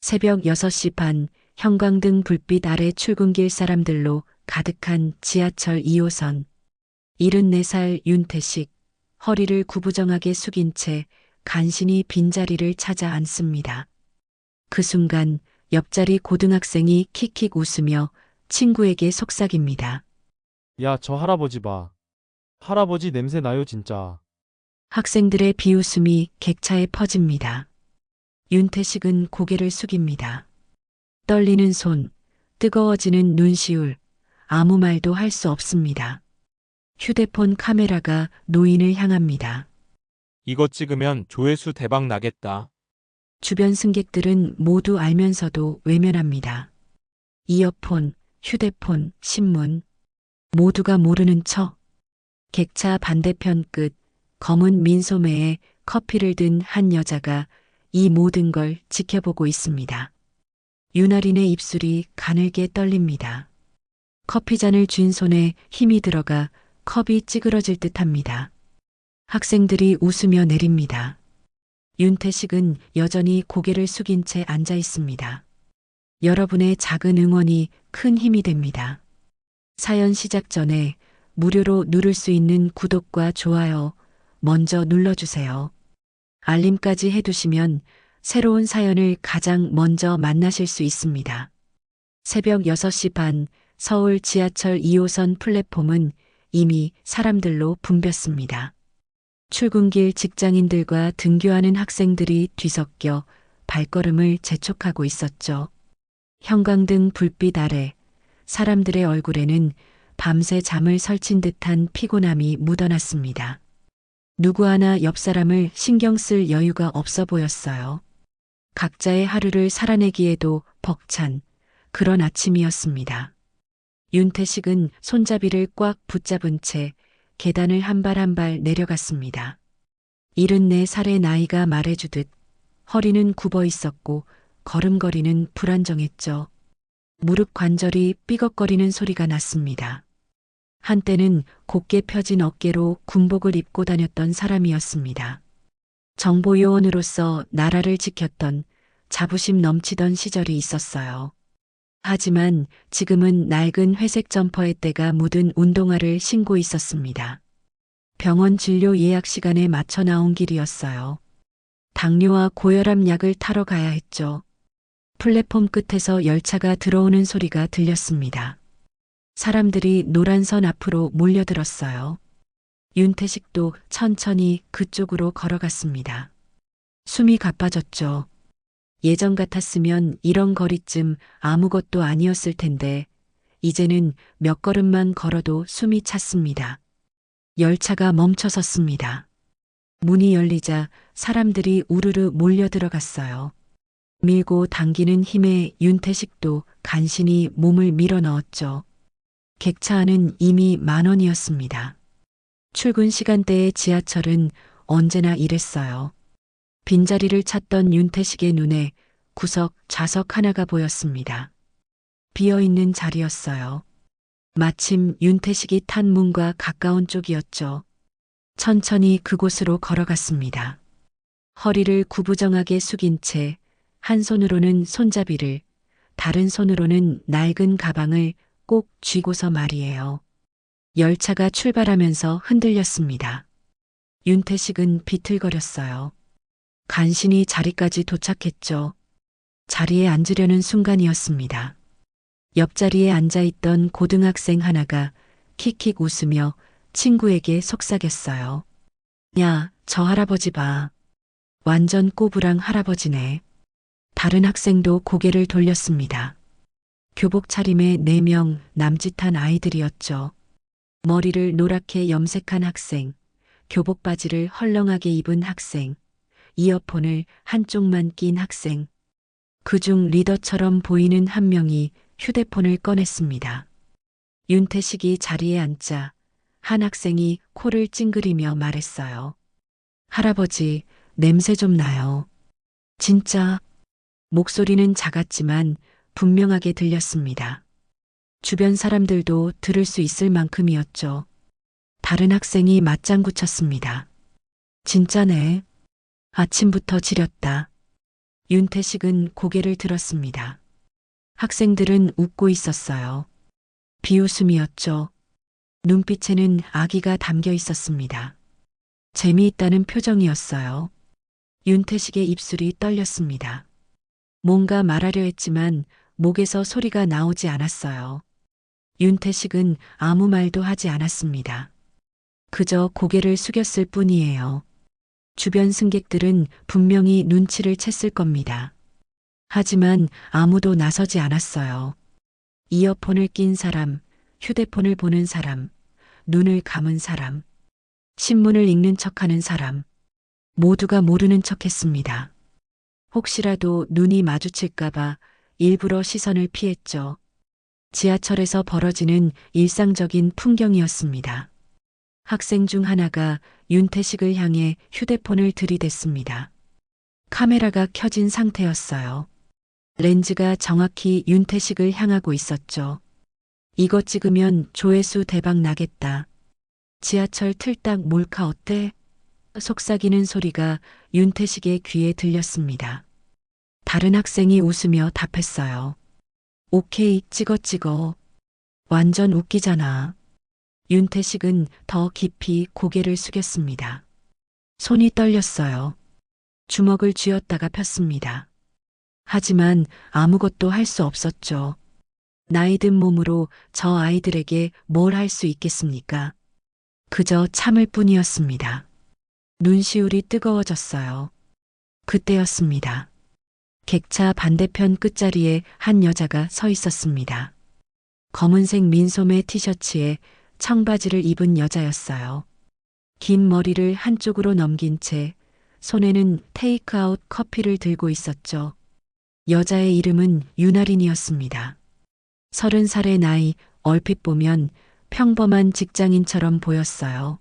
새벽 6시 반 형광등 불빛 아래 출근길 사람들로 가득한 지하철 2호선. 74살 윤태식, 허리를 구부정하게 숙인 채 간신히 빈자리를 찾아 앉습니다. 그 순간 옆자리 고등학생이 킥킥 웃으며 친구에게 속삭입니다. 야, 저 할아버지 봐. 할아버지 냄새 나요, 진짜. 학생들의 비웃음이 객차에 퍼집니다. 윤태식은 고개를 숙입니다. 떨리는 손, 뜨거워지는 눈시울, 아무 말도 할 수 없습니다. 휴대폰 카메라가 노인을 향합니다. 이거 찍으면 조회수 대박 나겠다. 주변 승객들은 모두 알면서도 외면합니다. 이어폰, 휴대폰, 신문, 모두가 모르는 척. 객차 반대편 끝, 검은 민소매에 커피를 든 한 여자가 이 모든 걸 지켜보고 있습니다. 윤아린의 입술이 가늘게 떨립니다. 커피잔을 쥔 손에 힘이 들어가 컵이 찌그러질 듯합니다. 학생들이 웃으며 내립니다. 윤태식은 여전히 고개를 숙인 채 앉아 있습니다. 여러분의 작은 응원이 큰 힘이 됩니다. 사연 시작 전에 무료로 누를 수 있는 구독과 좋아요 먼저 눌러주세요. 알림까지 해두시면 새로운 사연을 가장 먼저 만나실 수 있습니다. 새벽 6시 반 서울 지하철 2호선 플랫폼은 이미 사람들로 붐볐습니다. 출근길 직장인들과 등교하는 학생들이 뒤섞여 발걸음을 재촉하고 있었죠. 형광등 불빛 아래 사람들의 얼굴에는 밤새 잠을 설친 듯한 피곤함이 묻어났습니다. 누구 하나 옆 사람을 신경 쓸 여유가 없어 보였어요. 각자의 하루를 살아내기에도 벅찬 그런 아침이었습니다. 윤태식은 손잡이를 꽉 붙잡은 채 계단을 한 발 한 발 내려갔습니다. 74살의 나이가 말해주듯 허리는 굽어 있었고 걸음걸이는 불안정했죠. 무릎 관절이 삐걱거리는 소리가 났습니다. 한때는 곧게 펴진 어깨로 군복을 입고 다녔던 사람이었습니다. 정보요원으로서 나라를 지켰던 자부심 넘치던 시절이 있었어요. 하지만 지금은 낡은 회색 점퍼의 때가 묻은 운동화를 신고 있었습니다. 병원 진료 예약 시간에 맞춰 나온 길이었어요. 당뇨와 고혈압 약을 타러 가야 했죠. 플랫폼 끝에서 열차가 들어오는 소리가 들렸습니다. 사람들이 노란 선 앞으로 몰려들었어요. 윤태식도 천천히 그쪽으로 걸어갔습니다. 숨이 가빠졌죠. 예전 같았으면 이런 거리쯤 아무것도 아니었을 텐데 이제는 몇 걸음만 걸어도 숨이 찼습니다. 열차가 멈춰섰습니다. 문이 열리자 사람들이 우르르 몰려들어갔어요. 밀고 당기는 힘에 윤태식도 간신히 몸을 밀어 넣었죠. 객차 안은 이미 만원이었습니다. 출근 시간대의 지하철은 언제나 이랬어요. 빈자리를 찾던 윤태식의 눈에 구석 좌석 하나가 보였습니다. 비어있는 자리였어요. 마침 윤태식이 탄 문과 가까운 쪽이었죠. 천천히 그곳으로 걸어갔습니다. 허리를 구부정하게 숙인 채 한 손으로는 손잡이를, 다른 손으로는 낡은 가방을 꼭 쥐고서 말이에요. 열차가 출발하면서 흔들렸습니다. 윤태식은 비틀거렸어요. 간신히 자리까지 도착했죠. 자리에 앉으려는 순간이었습니다. 옆자리에 앉아있던 고등학생 하나가 킥킥 웃으며 친구에게 속삭였어요. 야, 저 할아버지 봐. 완전 꼬부랑 할아버지네. 다른 학생도 고개를 돌렸습니다. 교복 차림의 4명 남짓한 아이들이었죠. 머리를 노랗게 염색한 학생, 교복 바지를 헐렁하게 입은 학생, 이어폰을 한쪽만 낀 학생. 그중 리더처럼 보이는 한 명이 휴대폰을 꺼냈습니다. 윤태식이 자리에 앉자 한 학생이 코를 찡그리며 말했어요. 할아버지, 냄새 좀 나요. 진짜. 목소리는 작았지만 분명하게 들렸습니다. 주변 사람들도 들을 수 있을 만큼이었죠. 다른 학생이 맞장구 쳤습니다. 진짜네. 아침부터 지렸다. 윤태식은 고개를 들었습니다. 학생들은 웃고 있었어요. 비웃음이었죠. 눈빛에는 아기가 담겨 있었습니다. 재미있다는 표정이었어요. 윤태식의 입술이 떨렸습니다. 뭔가 말하려 했지만 목에서 소리가 나오지 않았어요. 윤태식은 아무 말도 하지 않았습니다. 그저 고개를 숙였을 뿐이에요. 주변 승객들은 분명히 눈치를 챘을 겁니다. 하지만 아무도 나서지 않았어요. 이어폰을 낀 사람, 휴대폰을 보는 사람, 눈을 감은 사람, 신문을 읽는 척하는 사람, 모두가 모르는 척했습니다. 혹시라도 눈이 마주칠까봐 일부러 시선을 피했죠. 지하철에서 벌어지는 일상적인 풍경이었습니다. 학생 중 하나가 윤태식을 향해 휴대폰을 들이댔습니다. 카메라가 켜진 상태였어요. 렌즈가 정확히 윤태식을 향하고 있었죠. 이거 찍으면 조회수 대박 나겠다. 지하철 틀딱 몰카 어때? 속삭이는 소리가 윤태식의 귀에 들렸습니다. 다른 학생이 웃으며 답했어요. 오케이, 찍어. 완전 웃기잖아. 윤태식은 더 깊이 고개를 숙였습니다. 손이 떨렸어요. 주먹을 쥐었다가 폈습니다. 하지만 아무것도 할 수 없었죠. 나이 든 몸으로 저 아이들에게 뭘 할 수 있겠습니까? 그저 참을 뿐이었습니다. 눈시울이 뜨거워졌어요. 그때였습니다. 객차 반대편 끝자리에 한 여자가 서 있었습니다. 검은색 민소매 티셔츠에 청바지를 입은 여자였어요. 긴 머리를 한쪽으로 넘긴 채 손에는 테이크아웃 커피를 들고 있었죠. 여자의 이름은 윤아린이었습니다. 30살의 나이, 얼핏 보면 평범한 직장인처럼 보였어요.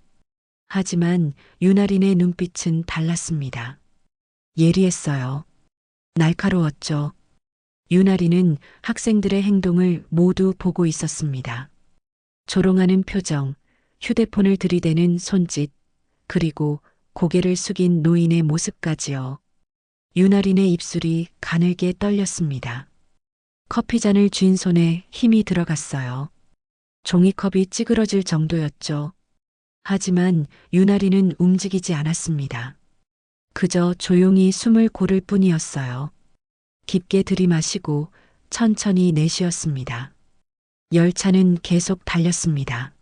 하지만 윤아린의 눈빛은 달랐습니다. 예리했어요. 날카로웠죠. 윤아린은 학생들의 행동을 모두 보고 있었습니다. 조롱하는 표정, 휴대폰을 들이대는 손짓, 그리고 고개를 숙인 노인의 모습까지요. 윤아린의 입술이 가늘게 떨렸습니다. 커피잔을 쥔 손에 힘이 들어갔어요. 종이컵이 찌그러질 정도였죠. 하지만 윤아린은 움직이지 않았습니다. 그저 조용히 숨을 고를 뿐이었어요. 깊게 들이마시고 천천히 내쉬었습니다. 열차는 계속 달렸습니다.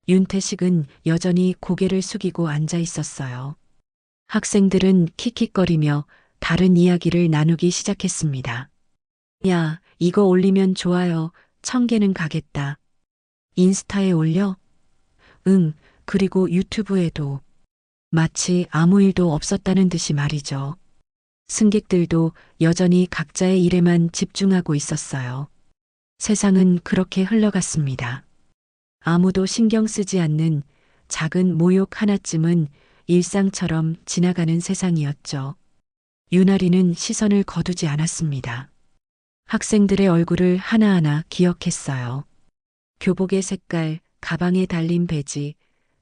윤태식은 여전히 고개를 숙이고 앉아 있었어요. 학생들은 킥킥거리며 다른 이야기를 나누기 시작했습니다. 야, 이거 올리면 좋아요. 1000개는 가겠다. 인스타에 올려? 응, 그리고 유튜브에도. 마치 아무 일도 없었다는 듯이 말이죠. 승객들도 여전히 각자의 일에만 집중하고 있었어요. 세상은 그렇게 흘러갔습니다. 아무도 신경 쓰지 않는 작은 모욕 하나쯤은 일상처럼 지나가는 세상이었죠. 윤아린은 시선을 거두지 않았습니다. 학생들의 얼굴을 하나하나 기억했어요. 교복의 색깔, 가방에 달린 배지,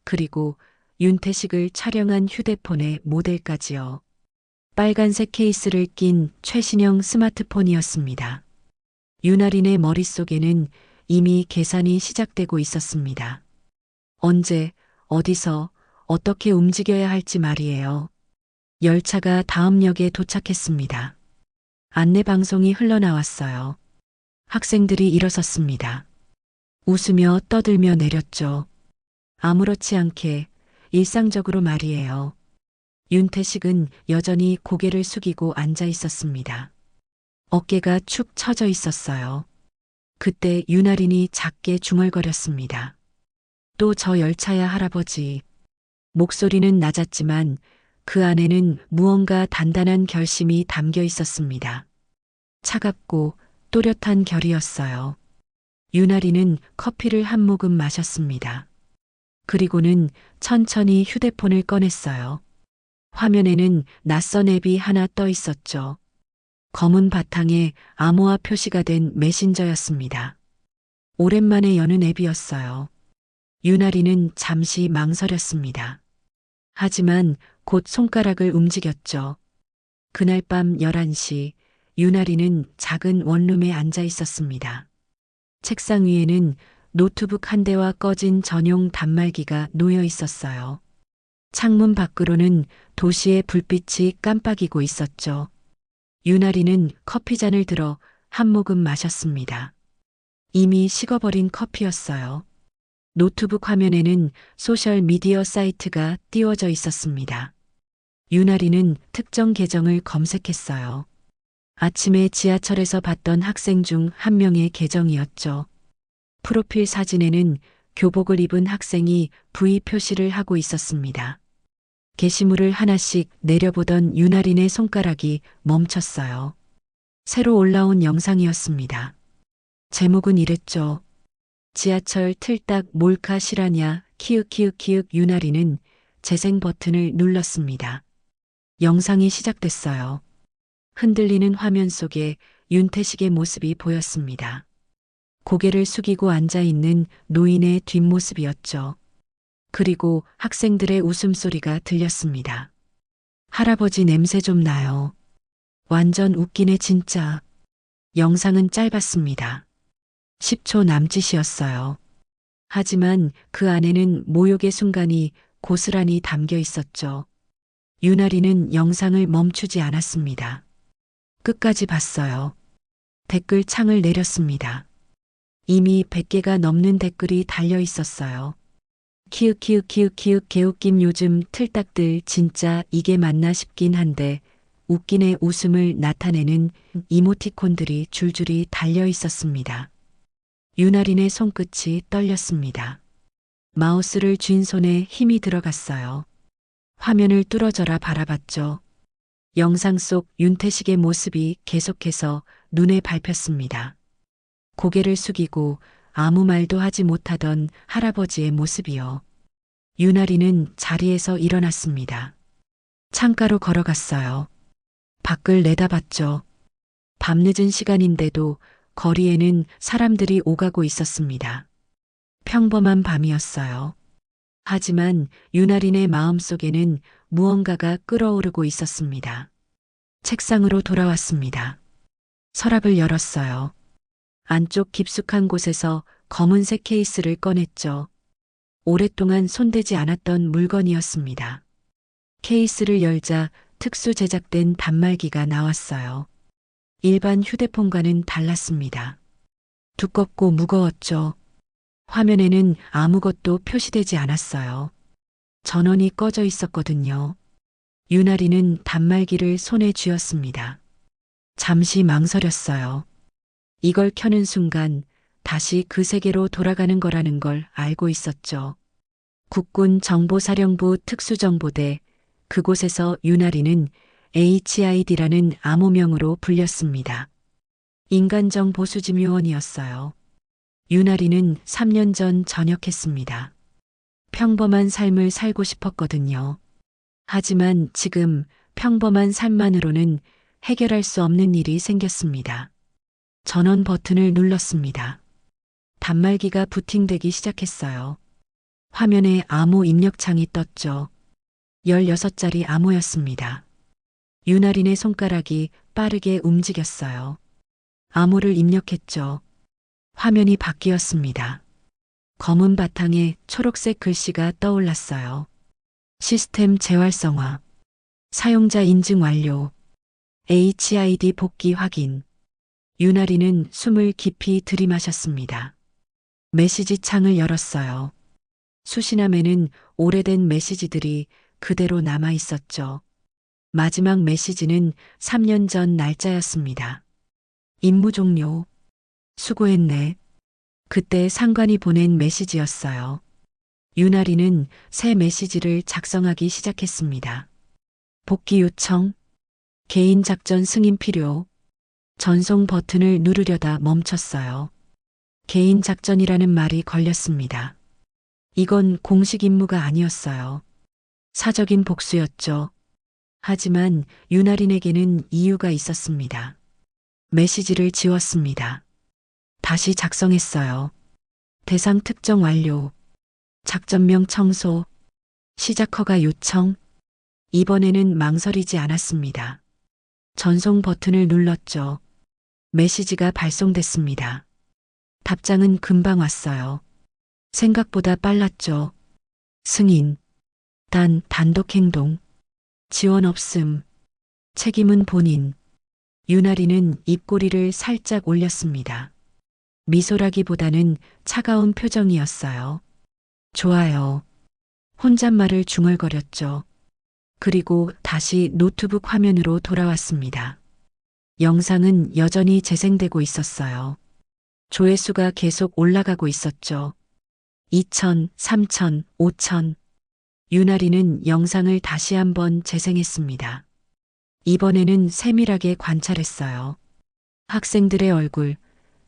그리고 윤태식을 촬영한 휴대폰의 모델까지요. 빨간색 케이스를 낀 최신형 스마트폰이었습니다. 윤아린의 머릿속에는 이미 계산이 시작되고 있었습니다. 언제, 어디서, 어떻게 움직여야 할지 말이에요. 열차가 다음 역에 도착했습니다. 안내방송이 흘러나왔어요. 학생들이 일어섰습니다. 웃으며 떠들며 내렸죠. 아무렇지 않게 일상적으로 말이에요. 윤태식은 여전히 고개를 숙이고 앉아 있었습니다. 어깨가 축 처져 있었어요. 그때 윤아린이 작게 중얼거렸습니다. 또 저 열차야 할아버지. 목소리는 낮았지만 그 안에는 무언가 단단한 결심이 담겨 있었습니다. 차갑고 또렷한 결이었어요. 윤아린은 커피를 한 모금 마셨습니다. 그리고는 천천히 휴대폰을 꺼냈어요. 화면에는 낯선 앱이 하나 떠 있었죠. 검은 바탕에 암호화 표시가 된 메신저였습니다. 오랜만에 여는 앱이었어요. 윤아린은 잠시 망설였습니다. 하지만 곧 손가락을 움직였죠. 그날 밤 11시 유나리는 작은 원룸에 앉아 있었습니다. 책상 위에는 노트북 한 대와 꺼진 전용 단말기가 놓여 있었어요. 창문 밖으로는 도시의 불빛이 깜빡이고 있었죠. 유나리는 커피잔을 들어 한 모금 마셨습니다. 이미 식어버린 커피였어요. 노트북 화면에는 소셜 미디어 사이트가 띄워져 있었습니다. 유나리는 특정 계정을 검색했어요. 아침에 지하철에서 봤던 학생 중 한 명의 계정이었죠. 프로필 사진에는 교복을 입은 학생이 V 표시를 하고 있었습니다. 게시물을 하나씩 내려보던 유나린의 손가락이 멈췄어요. 새로 올라온 영상이었습니다. 제목은 이랬죠. 지하철 틀딱 몰카 실화냐 키읔키읔키읔. 유나리는 재생 버튼을 눌렀습니다. 영상이 시작됐어요. 흔들리는 화면 속에 윤태식의 모습이 보였습니다. 고개를 숙이고 앉아 있는 노인의 뒷모습이었죠. 그리고 학생들의 웃음소리가 들렸습니다. 할아버지 냄새 좀 나요. 완전 웃기네 진짜. 영상은 짧았습니다. 10초 남짓이었어요. 하지만 그 안에는 모욕의 순간이 고스란히 담겨 있었죠. 유나리는 영상을 멈추지 않았습니다. 끝까지 봤어요. 댓글 창을 내렸습니다. 이미 100개가 넘는 댓글이 달려 있었어요. 키읔키읔키읔키읔 개웃김. 요즘 틀딱들 진짜 이게 맞나 싶긴 한데 웃긴의 웃음을 나타내는 이모티콘들이 줄줄이 달려 있었습니다. 유나린의 손끝이 떨렸습니다. 마우스를 쥔 손에 힘이 들어갔어요. 화면을 뚫어져라 바라봤죠. 영상 속 윤태식의 모습이 계속해서 눈에 밟혔습니다. 고개를 숙이고 아무 말도 하지 못하던 할아버지의 모습이요. 유나리는 자리에서 일어났습니다. 창가로 걸어갔어요. 밖을 내다봤죠. 밤늦은 시간인데도 거리에는 사람들이 오가고 있었습니다. 평범한 밤이었어요. 하지만 유나린의 마음속에는 무언가가 끓어오르고 있었습니다. 책상으로 돌아왔습니다. 서랍을 열었어요. 안쪽 깊숙한 곳에서 검은색 케이스를 꺼냈죠. 오랫동안 손대지 않았던 물건이었습니다. 케이스를 열자 특수 제작된 단말기가 나왔어요. 일반 휴대폰과는 달랐습니다. 두껍고 무거웠죠. 화면에는 아무것도 표시되지 않았어요. 전원이 꺼져 있었거든요. 유나리는 단말기를 손에 쥐었습니다. 잠시 망설였어요. 이걸 켜는 순간 다시 그 세계로 돌아가는 거라는 걸 알고 있었죠. 국군 정보사령부 특수정보대, 그곳에서 유나리는 HID라는 암호명으로 불렸습니다. 인간정 보수지묘원이었어요. 유나리는 3년 전 전역했습니다. 평범한 삶을 살고 싶었거든요. 하지만 지금 평범한 삶만으로는 해결할 수 없는 일이 생겼습니다. 전원 버튼을 눌렀습니다. 단말기가 부팅되기 시작했어요. 화면에 암호 입력창이 떴죠. 16자리 암호였습니다. 유나린의 손가락이 빠르게 움직였어요. 암호를 입력했죠. 화면이 바뀌었습니다. 검은 바탕에 초록색 글씨가 떠올랐어요. 시스템 재활성화. 사용자 인증 완료. HID 복귀 확인. 유나리는 숨을 깊이 들이마셨습니다. 메시지 창을 열었어요. 수신함에는 오래된 메시지들이 그대로 남아 있었죠. 마지막 메시지는 3년 전 날짜였습니다. 임무 종료. 수고했네. 그때 상관이 보낸 메시지였어요. 유나리는 새 메시지를 작성하기 시작했습니다. 복귀 요청. 개인 작전 승인 필요. 전송 버튼을 누르려다 멈췄어요. 개인 작전이라는 말이 걸렸습니다. 이건 공식 임무가 아니었어요. 사적인 복수였죠. 하지만 유나린에게는 이유가 있었습니다. 메시지를 지웠습니다. 다시 작성했어요. 대상 특정 완료. 작전명 청소. 시작 허가 요청. 이번에는 망설이지 않았습니다. 전송 버튼을 눌렀죠. 메시지가 발송됐습니다. 답장은 금방 왔어요. 생각보다 빨랐죠. 승인. 단 단독 행동. 지원 없음. 책임은 본인. 유나리는 입꼬리를 살짝 올렸습니다. 미소라기보다는 차가운 표정이었어요. 좋아요. 혼잣말을 중얼거렸죠. 그리고 다시 노트북 화면으로 돌아왔습니다. 영상은 여전히 재생되고 있었어요. 조회수가 계속 올라가고 있었죠. 2,000, 3,000, 5,000. 유나리는 영상을 다시 한번 재생했습니다. 이번에는 세밀하게 관찰했어요. 학생들의 얼굴,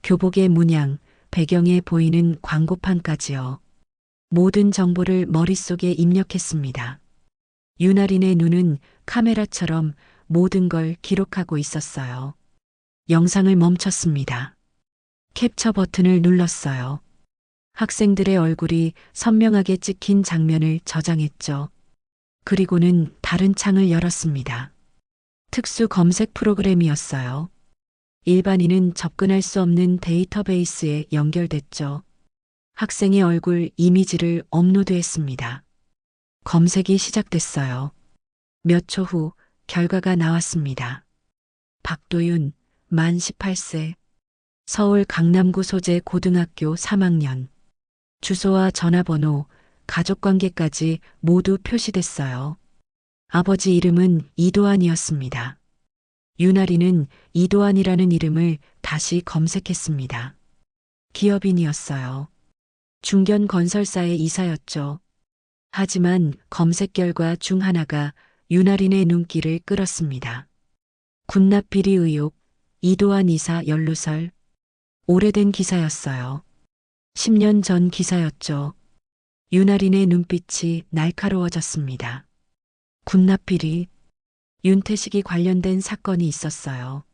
교복의 문양, 배경에 보이는 광고판까지요. 모든 정보를 머릿속에 입력했습니다. 유나린의 눈은 카메라처럼 모든 걸 기록하고 있었어요. 영상을 멈췄습니다. 캡처 버튼을 눌렀어요. 학생들의 얼굴이 선명하게 찍힌 장면을 저장했죠. 그리고는 다른 창을 열었습니다. 특수 검색 프로그램이었어요. 일반인은 접근할 수 없는 데이터베이스에 연결됐죠. 학생의 얼굴 이미지를 업로드했습니다. 검색이 시작됐어요. 몇 초 후 결과가 나왔습니다. 박도윤, 만 18세. 서울 강남구 소재 고등학교 3학년. 주소와 전화번호, 가족관계까지 모두 표시됐어요. 아버지 이름은 이도환이었습니다. 유나리는 이도환이라는 이름을 다시 검색했습니다. 기업인이었어요. 중견 건설사의 이사였죠. 하지만 검색 결과 중 하나가 유나린의 눈길을 끌었습니다. 군납비리 의혹, 이도환 이사 연루설. 오래된 기사였어요. 10년 전 기사였죠. 유나린의 눈빛이 날카로워졌습니다. 군납비리, 윤태식이 관련된 사건이 있었어요.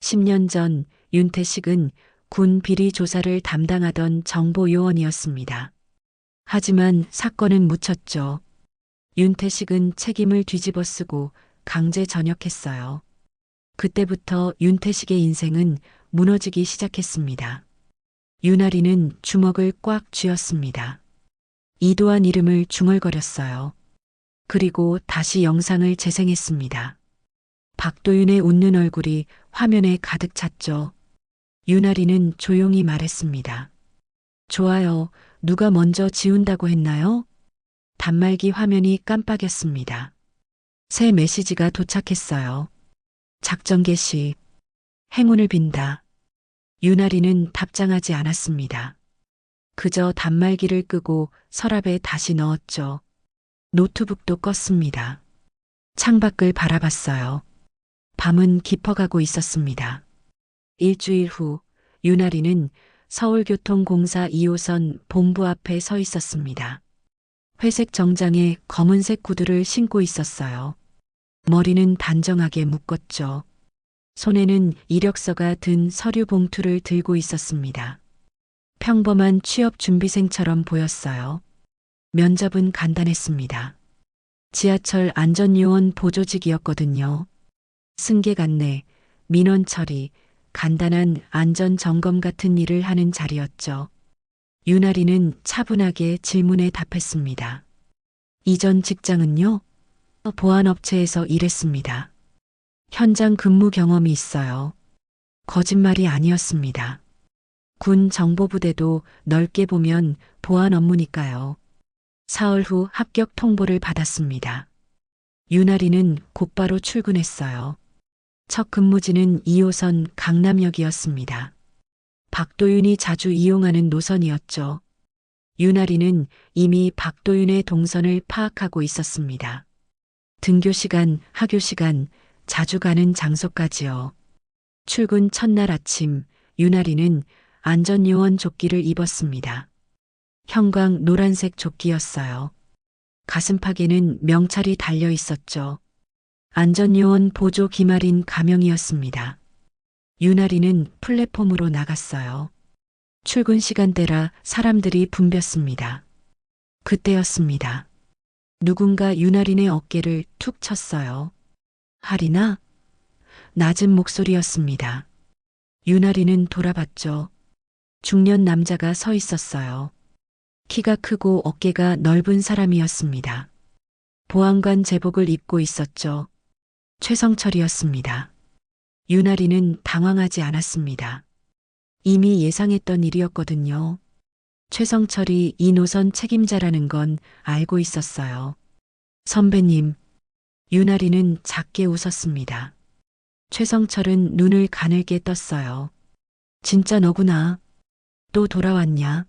10년 전 윤태식은 군 비리 조사를 담당하던 정보요원이었습니다. 하지만 사건은 묻혔죠. 윤태식은 책임을 뒤집어 쓰고 강제 전역했어요. 그때부터 윤태식의 인생은 무너지기 시작했습니다. 유나리는 주먹을 꽉 쥐었습니다. 이도환 이름을 중얼거렸어요. 그리고 다시 영상을 재생했습니다. 박도윤의 웃는 얼굴이 화면에 가득 찼죠. 유나리는 조용히 말했습니다. 좋아요. 누가 먼저 지운다고 했나요? 단말기 화면이 깜빡였습니다. 새 메시지가 도착했어요. 작전 개시. 행운을 빈다. 유나리는 답장하지 않았습니다. 그저 단말기를 끄고 서랍에 다시 넣었죠. 노트북도 껐습니다. 창밖을 바라봤어요. 밤은 깊어가고 있었습니다. 일주일 후 유나리는 서울교통공사 2호선 본부 앞에 서 있었습니다. 회색 정장에 검은색 구두를 신고 있었어요. 머리는 단정하게 묶었죠. 손에는 이력서가 든 서류 봉투를 들고 있었습니다. 평범한 취업 준비생처럼 보였어요. 면접은 간단했습니다. 지하철 안전요원 보조직이었거든요. 승객 안내, 민원 처리, 간단한 안전점검 같은 일을 하는 자리였죠. 유나리는 차분하게 질문에 답했습니다. 이전 직장은요? 보안업체에서 일했습니다. 현장 근무 경험이 있어요. 거짓말이 아니었습니다. 군 정보부대도 넓게 보면 보안 업무니까요. 사흘 후 합격 통보를 받았습니다. 유나리는 곧바로 출근했어요. 첫 근무지는 2호선 강남역이었습니다. 박도윤이 자주 이용하는 노선이었죠. 유나리는 이미 박도윤의 동선을 파악하고 있었습니다. 등교 시간, 하교 시간, 자주 가는 장소까지요. 출근 첫날 아침, 유나리는 안전요원 조끼를 입었습니다. 형광 노란색 조끼였어요. 가슴팍에는 명찰이 달려 있었죠. 안전요원 보조 기말인 가명이었습니다. 유나리는 플랫폼으로 나갔어요. 출근 시간대라 사람들이 붐볐습니다. 그때였습니다. 누군가 유나린의 어깨를 툭 쳤어요. 하리나? 낮은 목소리였습니다. 유나리는 돌아봤죠. 중년 남자가 서 있었어요. 키가 크고 어깨가 넓은 사람이었습니다. 보안관 제복을 입고 있었죠. 최성철이었습니다. 유나리는 당황하지 않았습니다. 이미 예상했던 일이었거든요. 최성철이 이 노선 책임자라는 건 알고 있었어요. 선배님, 유나리는 작게 웃었습니다. 최성철은 눈을 가늘게 떴어요. 진짜 너구나. 또 돌아왔냐?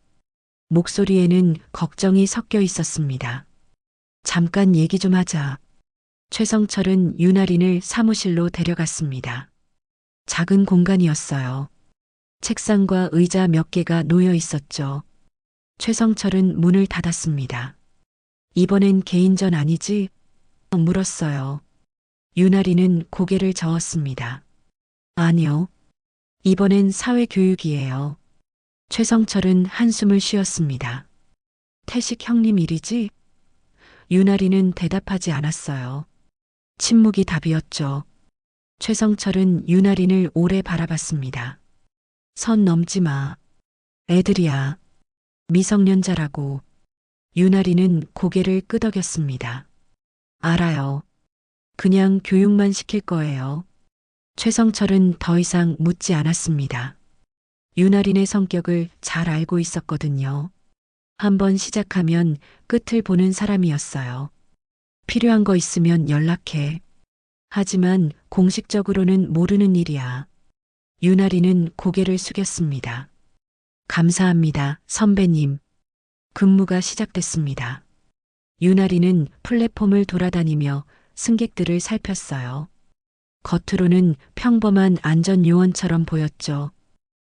목소리에는 걱정이 섞여 있었습니다. 잠깐 얘기 좀 하자. 최성철은 유나린을 사무실로 데려갔습니다. 작은 공간이었어요. 책상과 의자 몇 개가 놓여 있었죠. 최성철은 문을 닫았습니다. 이번엔 개인전 아니지? 물었어요. 유나리는 고개를 저었습니다. 아니요. 이번엔 사회교육이에요. 최성철은 한숨을 쉬었습니다. 태식 형님 일이지? 유나리는 대답하지 않았어요. 침묵이 답이었죠. 최성철은 유나린을 오래 바라봤습니다. 선 넘지 마. 애들이야. 미성년자라고. 유나리는 고개를 끄덕였습니다. 알아요. 그냥 교육만 시킬 거예요. 최성철은 더 이상 묻지 않았습니다. 유나린의 성격을 잘 알고 있었거든요. 한번 시작하면 끝을 보는 사람이었어요. 필요한 거 있으면 연락해. 하지만 공식적으로는 모르는 일이야. 유나리는 고개를 숙였습니다. 감사합니다, 선배님. 근무가 시작됐습니다. 유나리는 플랫폼을 돌아다니며 승객들을 살폈어요. 겉으로는 평범한 안전요원처럼 보였죠.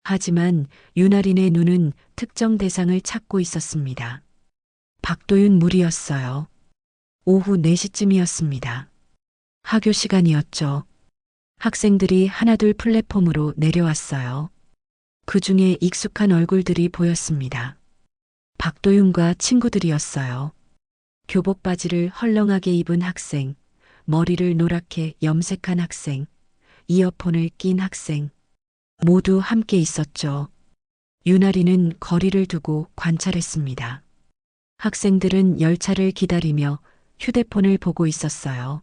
하지만 유나린의 눈은 특정 대상을 찾고 있었습니다. 박도윤 무리였어요. 오후 4시쯤이었습니다. 하교 시간이었죠. 학생들이 하나둘 플랫폼으로 내려왔어요. 그 중에 익숙한 얼굴들이 보였습니다. 박도윤과 친구들이었어요. 교복 바지를 헐렁하게 입은 학생, 머리를 노랗게 염색한 학생, 이어폰을 낀 학생, 모두 함께 있었죠. 유나리는 거리를 두고 관찰했습니다. 학생들은 열차를 기다리며 휴대폰을 보고 있었어요.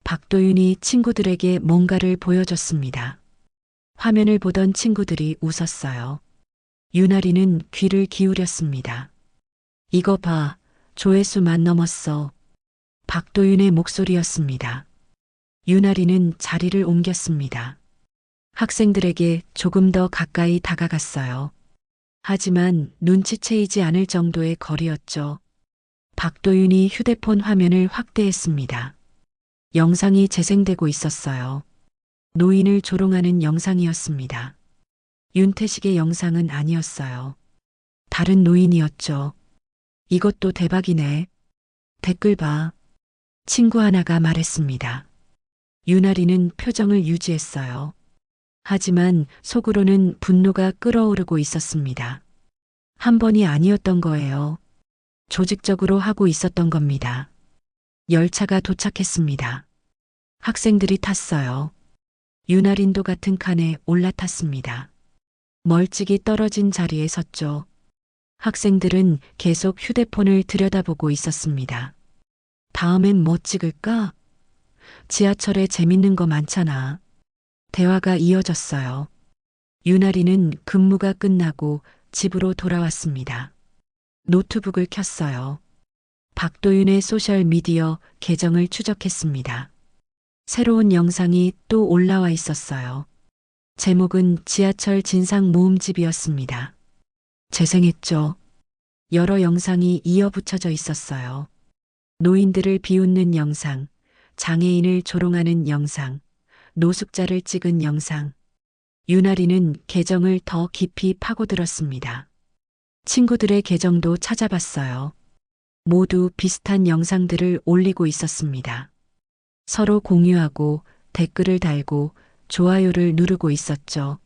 박도윤이 친구들에게 뭔가를 보여줬습니다. 화면을 보던 친구들이 웃었어요. 유나리는 귀를 기울였습니다. 이거 봐, 조회수만 넘었어. 박도윤의 목소리였습니다. 유나리는 자리를 옮겼습니다. 학생들에게 조금 더 가까이 다가갔어요. 하지만 눈치채이지 않을 정도의 거리였죠. 박도윤이 휴대폰 화면을 확대했습니다. 영상이 재생되고 있었어요. 노인을 조롱하는 영상이었습니다. 윤태식의 영상은 아니었어요. 다른 노인이었죠. 이것도 대박이네. 댓글 봐. 친구 하나가 말했습니다. 유나리는 표정을 유지했어요. 하지만 속으로는 분노가 끓어오르고 있었습니다. 한 번이 아니었던 거예요. 조직적으로 하고 있었던 겁니다. 열차가 도착했습니다. 학생들이 탔어요. 유나린도 같은 칸에 올라탔습니다. 멀찍이 떨어진 자리에 섰죠. 학생들은 계속 휴대폰을 들여다보고 있었습니다. 다음엔 뭐 찍을까? 지하철에 재밌는 거 많잖아. 대화가 이어졌어요. 유나리는 근무가 끝나고 집으로 돌아왔습니다. 노트북을 켰어요. 박도윤의 소셜미디어 계정을 추적했습니다. 새로운 영상이 또 올라와 있었어요. 제목은 지하철 진상 모음집이었습니다. 재생했죠. 여러 영상이 이어 붙여져 있었어요. 노인들을 비웃는 영상, 장애인을 조롱하는 영상, 노숙자를 찍은 영상. 유나리는 계정을 더 깊이 파고들었습니다. 친구들의 계정도 찾아봤어요. 모두 비슷한 영상들을 올리고 있었습니다. 서로 공유하고 댓글을 달고 좋아요를 누르고 있었죠.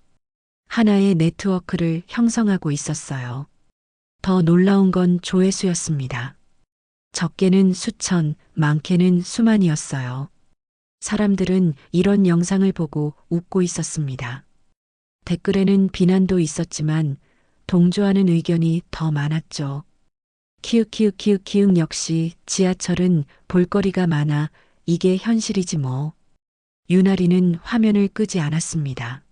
하나의 네트워크를 형성하고 있었어요. 더 놀라운 건 조회수였습니다. 적게는 수천, 많게는 수만이었어요. 사람들은 이런 영상을 보고 웃고 있었습니다. 댓글에는 비난도 있었지만 동조하는 의견이 더 많았죠. 키읔 역시 지하철은 볼거리가 많아 이게 현실이지 뭐. 유나리는 화면을 끄지 않았습니다.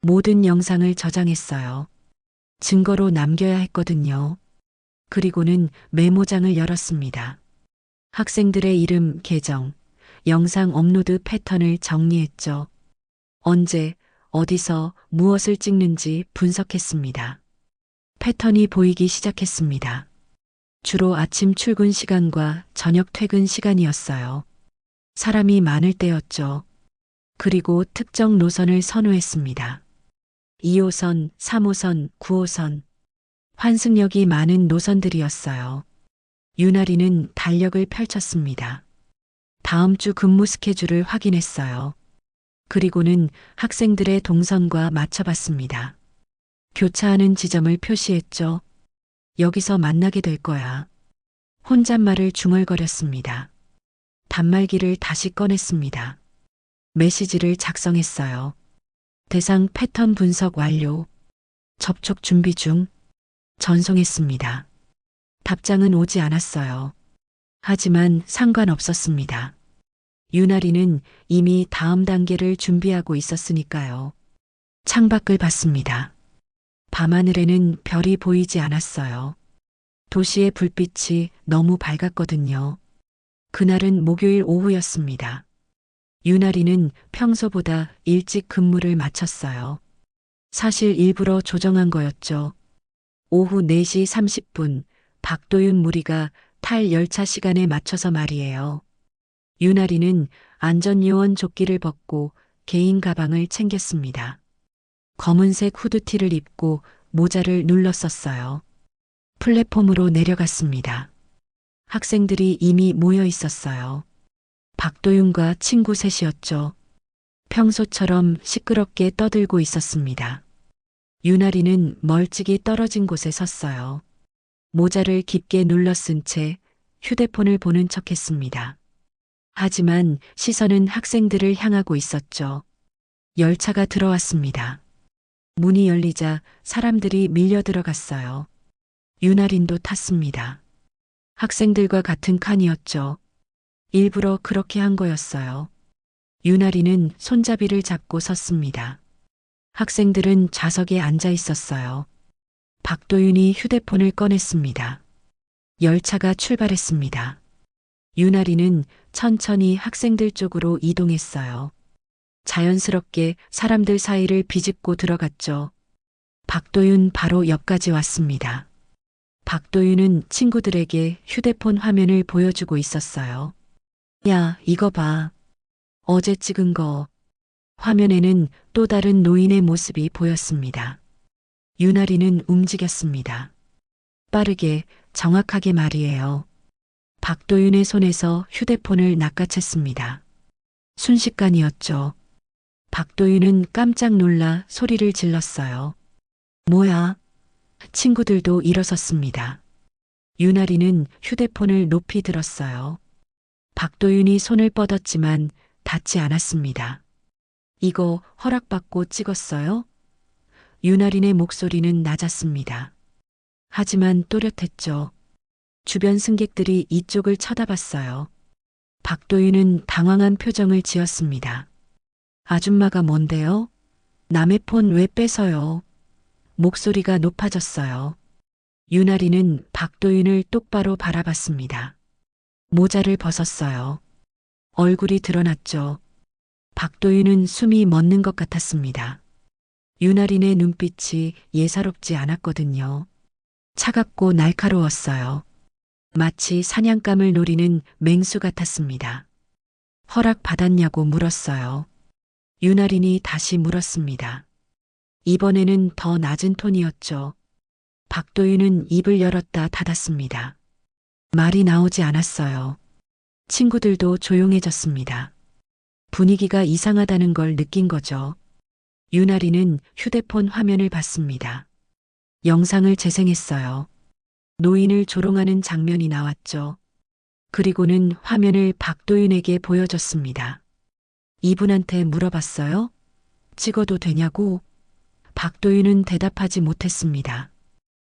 모든 영상을 저장했어요. 증거로 남겨야 했거든요. 그리고는 메모장을 열었습니다. 학생들의 이름, 계정, 영상 업로드 패턴을 정리했죠. 언제, 어디서, 무엇을 찍는지 분석했습니다. 패턴이 보이기 시작했습니다. 주로 아침 출근 시간과 저녁 퇴근 시간이었어요. 사람이 많을 때였죠. 그리고 특정 노선을 선호했습니다. 2호선, 3호선, 9호선. 환승역이 많은 노선들이었어요. 유나리는 달력을 펼쳤습니다. 다음 주 근무 스케줄을 확인했어요. 그리고는 학생들의 동선과 맞춰봤습니다. 교차하는 지점을 표시했죠. 여기서 만나게 될 거야. 혼잣말을 중얼거렸습니다. 단말기를 다시 꺼냈습니다. 메시지를 작성했어요. 대상 패턴 분석 완료. 접촉 준비 중. 전송했습니다. 답장은 오지 않았어요. 하지만 상관없었습니다. 유나리는 이미 다음 단계를 준비하고 있었으니까요. 창밖을 봤습니다. 밤하늘에는 별이 보이지 않았어요. 도시의 불빛이 너무 밝았거든요. 그날은 목요일 오후였습니다. 유나리는 평소보다 일찍 근무를 마쳤어요. 사실 일부러 조정한 거였죠. 오후 4시 30분 박도윤 무리가 탈 열차 시간에 맞춰서 말이에요. 유나리는 안전요원 조끼를 벗고 개인 가방을 챙겼습니다. 검은색 후드티를 입고 모자를 눌렀었어요. 플랫폼으로 내려갔습니다. 학생들이 이미 모여 있었어요. 박도윤과 친구 셋이었죠. 평소처럼 시끄럽게 떠들고 있었습니다. 유나리는 멀찍이 떨어진 곳에 섰어요. 모자를 깊게 눌러 쓴 채 휴대폰을 보는 척했습니다. 하지만 시선은 학생들을 향하고 있었죠. 열차가 들어왔습니다. 문이 열리자 사람들이 밀려 들어갔어요. 유나린도 탔습니다. 학생들과 같은 칸이었죠. 일부러 그렇게 한 거였어요. 유나리는 손잡이를 잡고 섰습니다. 학생들은 좌석에 앉아 있었어요. 박도윤이 휴대폰을 꺼냈습니다. 열차가 출발했습니다. 유나리는 천천히 학생들 쪽으로 이동했어요. 자연스럽게 사람들 사이를 비집고 들어갔죠. 박도윤 바로 옆까지 왔습니다. 박도윤은 친구들에게 휴대폰 화면을 보여주고 있었어요. 야, 이거 봐. 어제 찍은 거. 화면에는 또 다른 노인의 모습이 보였습니다. 유나리는 움직였습니다. 빠르게, 정확하게 말이에요. 박도윤의 손에서 휴대폰을 낚아챘습니다. 순식간이었죠. 박도윤은 깜짝 놀라 소리를 질렀어요. 뭐야? 친구들도 일어섰습니다. 유나리는 휴대폰을 높이 들었어요. 박도윤이 손을 뻗었지만 닿지 않았습니다. 이거 허락받고 찍었어요? 유나린의 목소리는 낮았습니다. 하지만 또렷했죠. 주변 승객들이 이쪽을 쳐다봤어요. 박도윤은 당황한 표정을 지었습니다. 아줌마가 뭔데요? 남의 폰 왜 뺏어요? 목소리가 높아졌어요. 유나리는 박도윤을 똑바로 바라봤습니다. 모자를 벗었어요. 얼굴이 드러났죠. 박도윤은 숨이 멎는 것 같았습니다. 유나린의 눈빛이 예사롭지 않았거든요. 차갑고 날카로웠어요. 마치 사냥감을 노리는 맹수 같았습니다. 허락 받았냐고 물었어요. 유나린이 다시 물었습니다. 이번에는 더 낮은 톤이었죠. 박도윤은 입을 열었다 닫았습니다. 말이 나오지 않았어요. 친구들도 조용해졌습니다. 분위기가 이상하다는 걸 느낀 거죠. 유나리는 휴대폰 화면을 봤습니다. 영상을 재생했어요. 노인을 조롱하는 장면이 나왔죠. 그리고는 화면을 박도윤에게 보여줬습니다. 이분한테 물어봤어요? 찍어도 되냐고? 박도윤은 대답하지 못했습니다.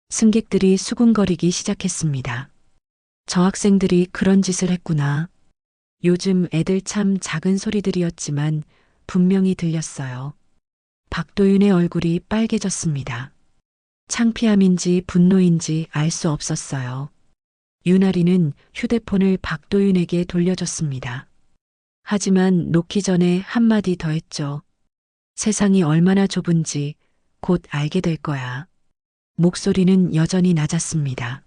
승객들이 수군거리기 시작했습니다. 저 학생들이 그런 짓을 했구나. 요즘 애들 참 작은 소리들이었지만 분명히 들렸어요. 박도윤의 얼굴이 빨개졌습니다. 창피함인지 분노인지 알 수 없었어요. 유나리는 휴대폰을 박도윤에게 돌려줬습니다. 하지만 놓기 전에 한마디 더 했죠. 세상이 얼마나 좁은지 곧 알게 될 거야. 목소리는 여전히 낮았습니다.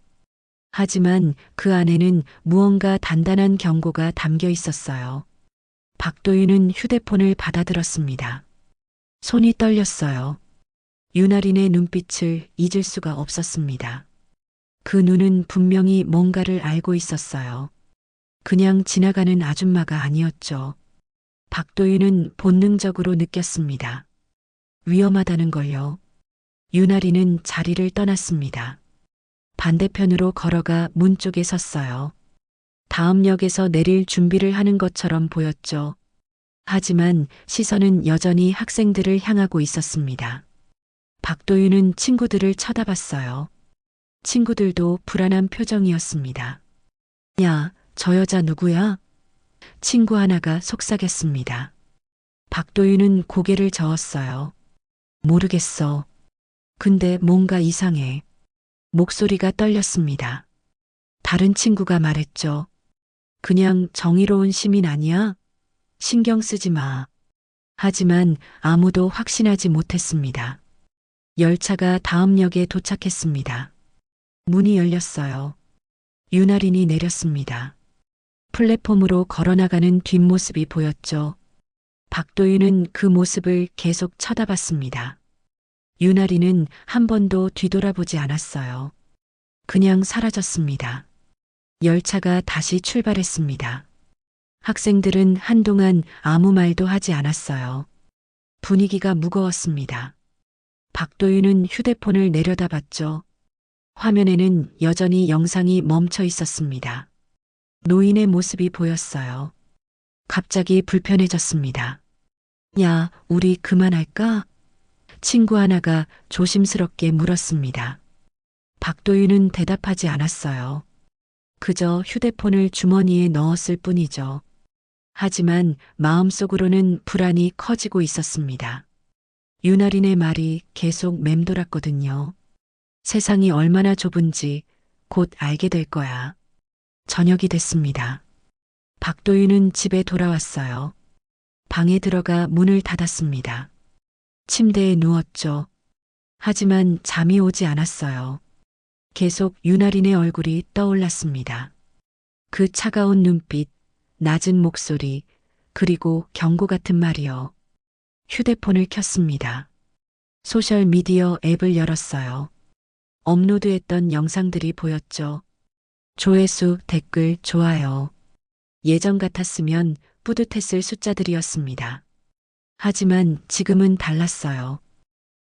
하지만 그 안에는 무언가 단단한 경고가 담겨 있었어요. 박도윤은 휴대폰을 받아들었습니다. 손이 떨렸어요. 유나린의 눈빛을 잊을 수가 없었습니다. 그 눈은 분명히 뭔가를 알고 있었어요. 그냥 지나가는 아줌마가 아니었죠. 박도윤은 본능적으로 느꼈습니다. 위험하다는 걸요. 유나리는 자리를 떠났습니다. 반대편으로 걸어가 문 쪽에 섰어요. 다음 역에서 내릴 준비를 하는 것처럼 보였죠. 하지만 시선은 여전히 학생들을 향하고 있었습니다. 박도윤은 친구들을 쳐다봤어요. 친구들도 불안한 표정이었습니다. 야, 저 여자 누구야? 친구 하나가 속삭였습니다. 박도윤은 고개를 저었어요. 모르겠어. 근데 뭔가 이상해. 목소리가 떨렸습니다. 다른 친구가 말했죠. 그냥 정의로운 시민 아니야? 신경 쓰지 마. 하지만 아무도 확신하지 못했습니다. 열차가 다음 역에 도착했습니다. 문이 열렸어요. 유나린이 내렸습니다. 플랫폼으로 걸어나가는 뒷모습이 보였죠. 박도윤은 그 모습을 계속 쳐다봤습니다. 유나리는 한 번도 뒤돌아보지 않았어요. 그냥 사라졌습니다. 열차가 다시 출발했습니다. 학생들은 한동안 아무 말도 하지 않았어요. 분위기가 무거웠습니다. 박도윤은 휴대폰을 내려다봤죠. 화면에는 여전히 영상이 멈춰 있었습니다. 노인의 모습이 보였어요. 갑자기 불편해졌습니다. 야, 우리 그만할까? 친구 하나가 조심스럽게 물었습니다. 박도윤은 대답하지 않았어요. 그저 휴대폰을 주머니에 넣었을 뿐이죠. 하지만 마음속으로는 불안이 커지고 있었습니다. 유나린의 말이 계속 맴돌았거든요. 세상이 얼마나 좁은지 곧 알게 될 거야. 저녁이 됐습니다. 박도윤은 집에 돌아왔어요. 방에 들어가 문을 닫았습니다. 침대에 누웠죠. 하지만 잠이 오지 않았어요. 계속 유나린의 얼굴이 떠올랐습니다. 그 차가운 눈빛, 낮은 목소리, 그리고 경고 같은 말이요. 휴대폰을 켰습니다. 소셜미디어 앱을 열었어요. 업로드했던 영상들이 보였죠. 조회수, 댓글, 좋아요. 예전 같았으면 뿌듯했을 숫자들이었습니다. 하지만 지금은 달랐어요.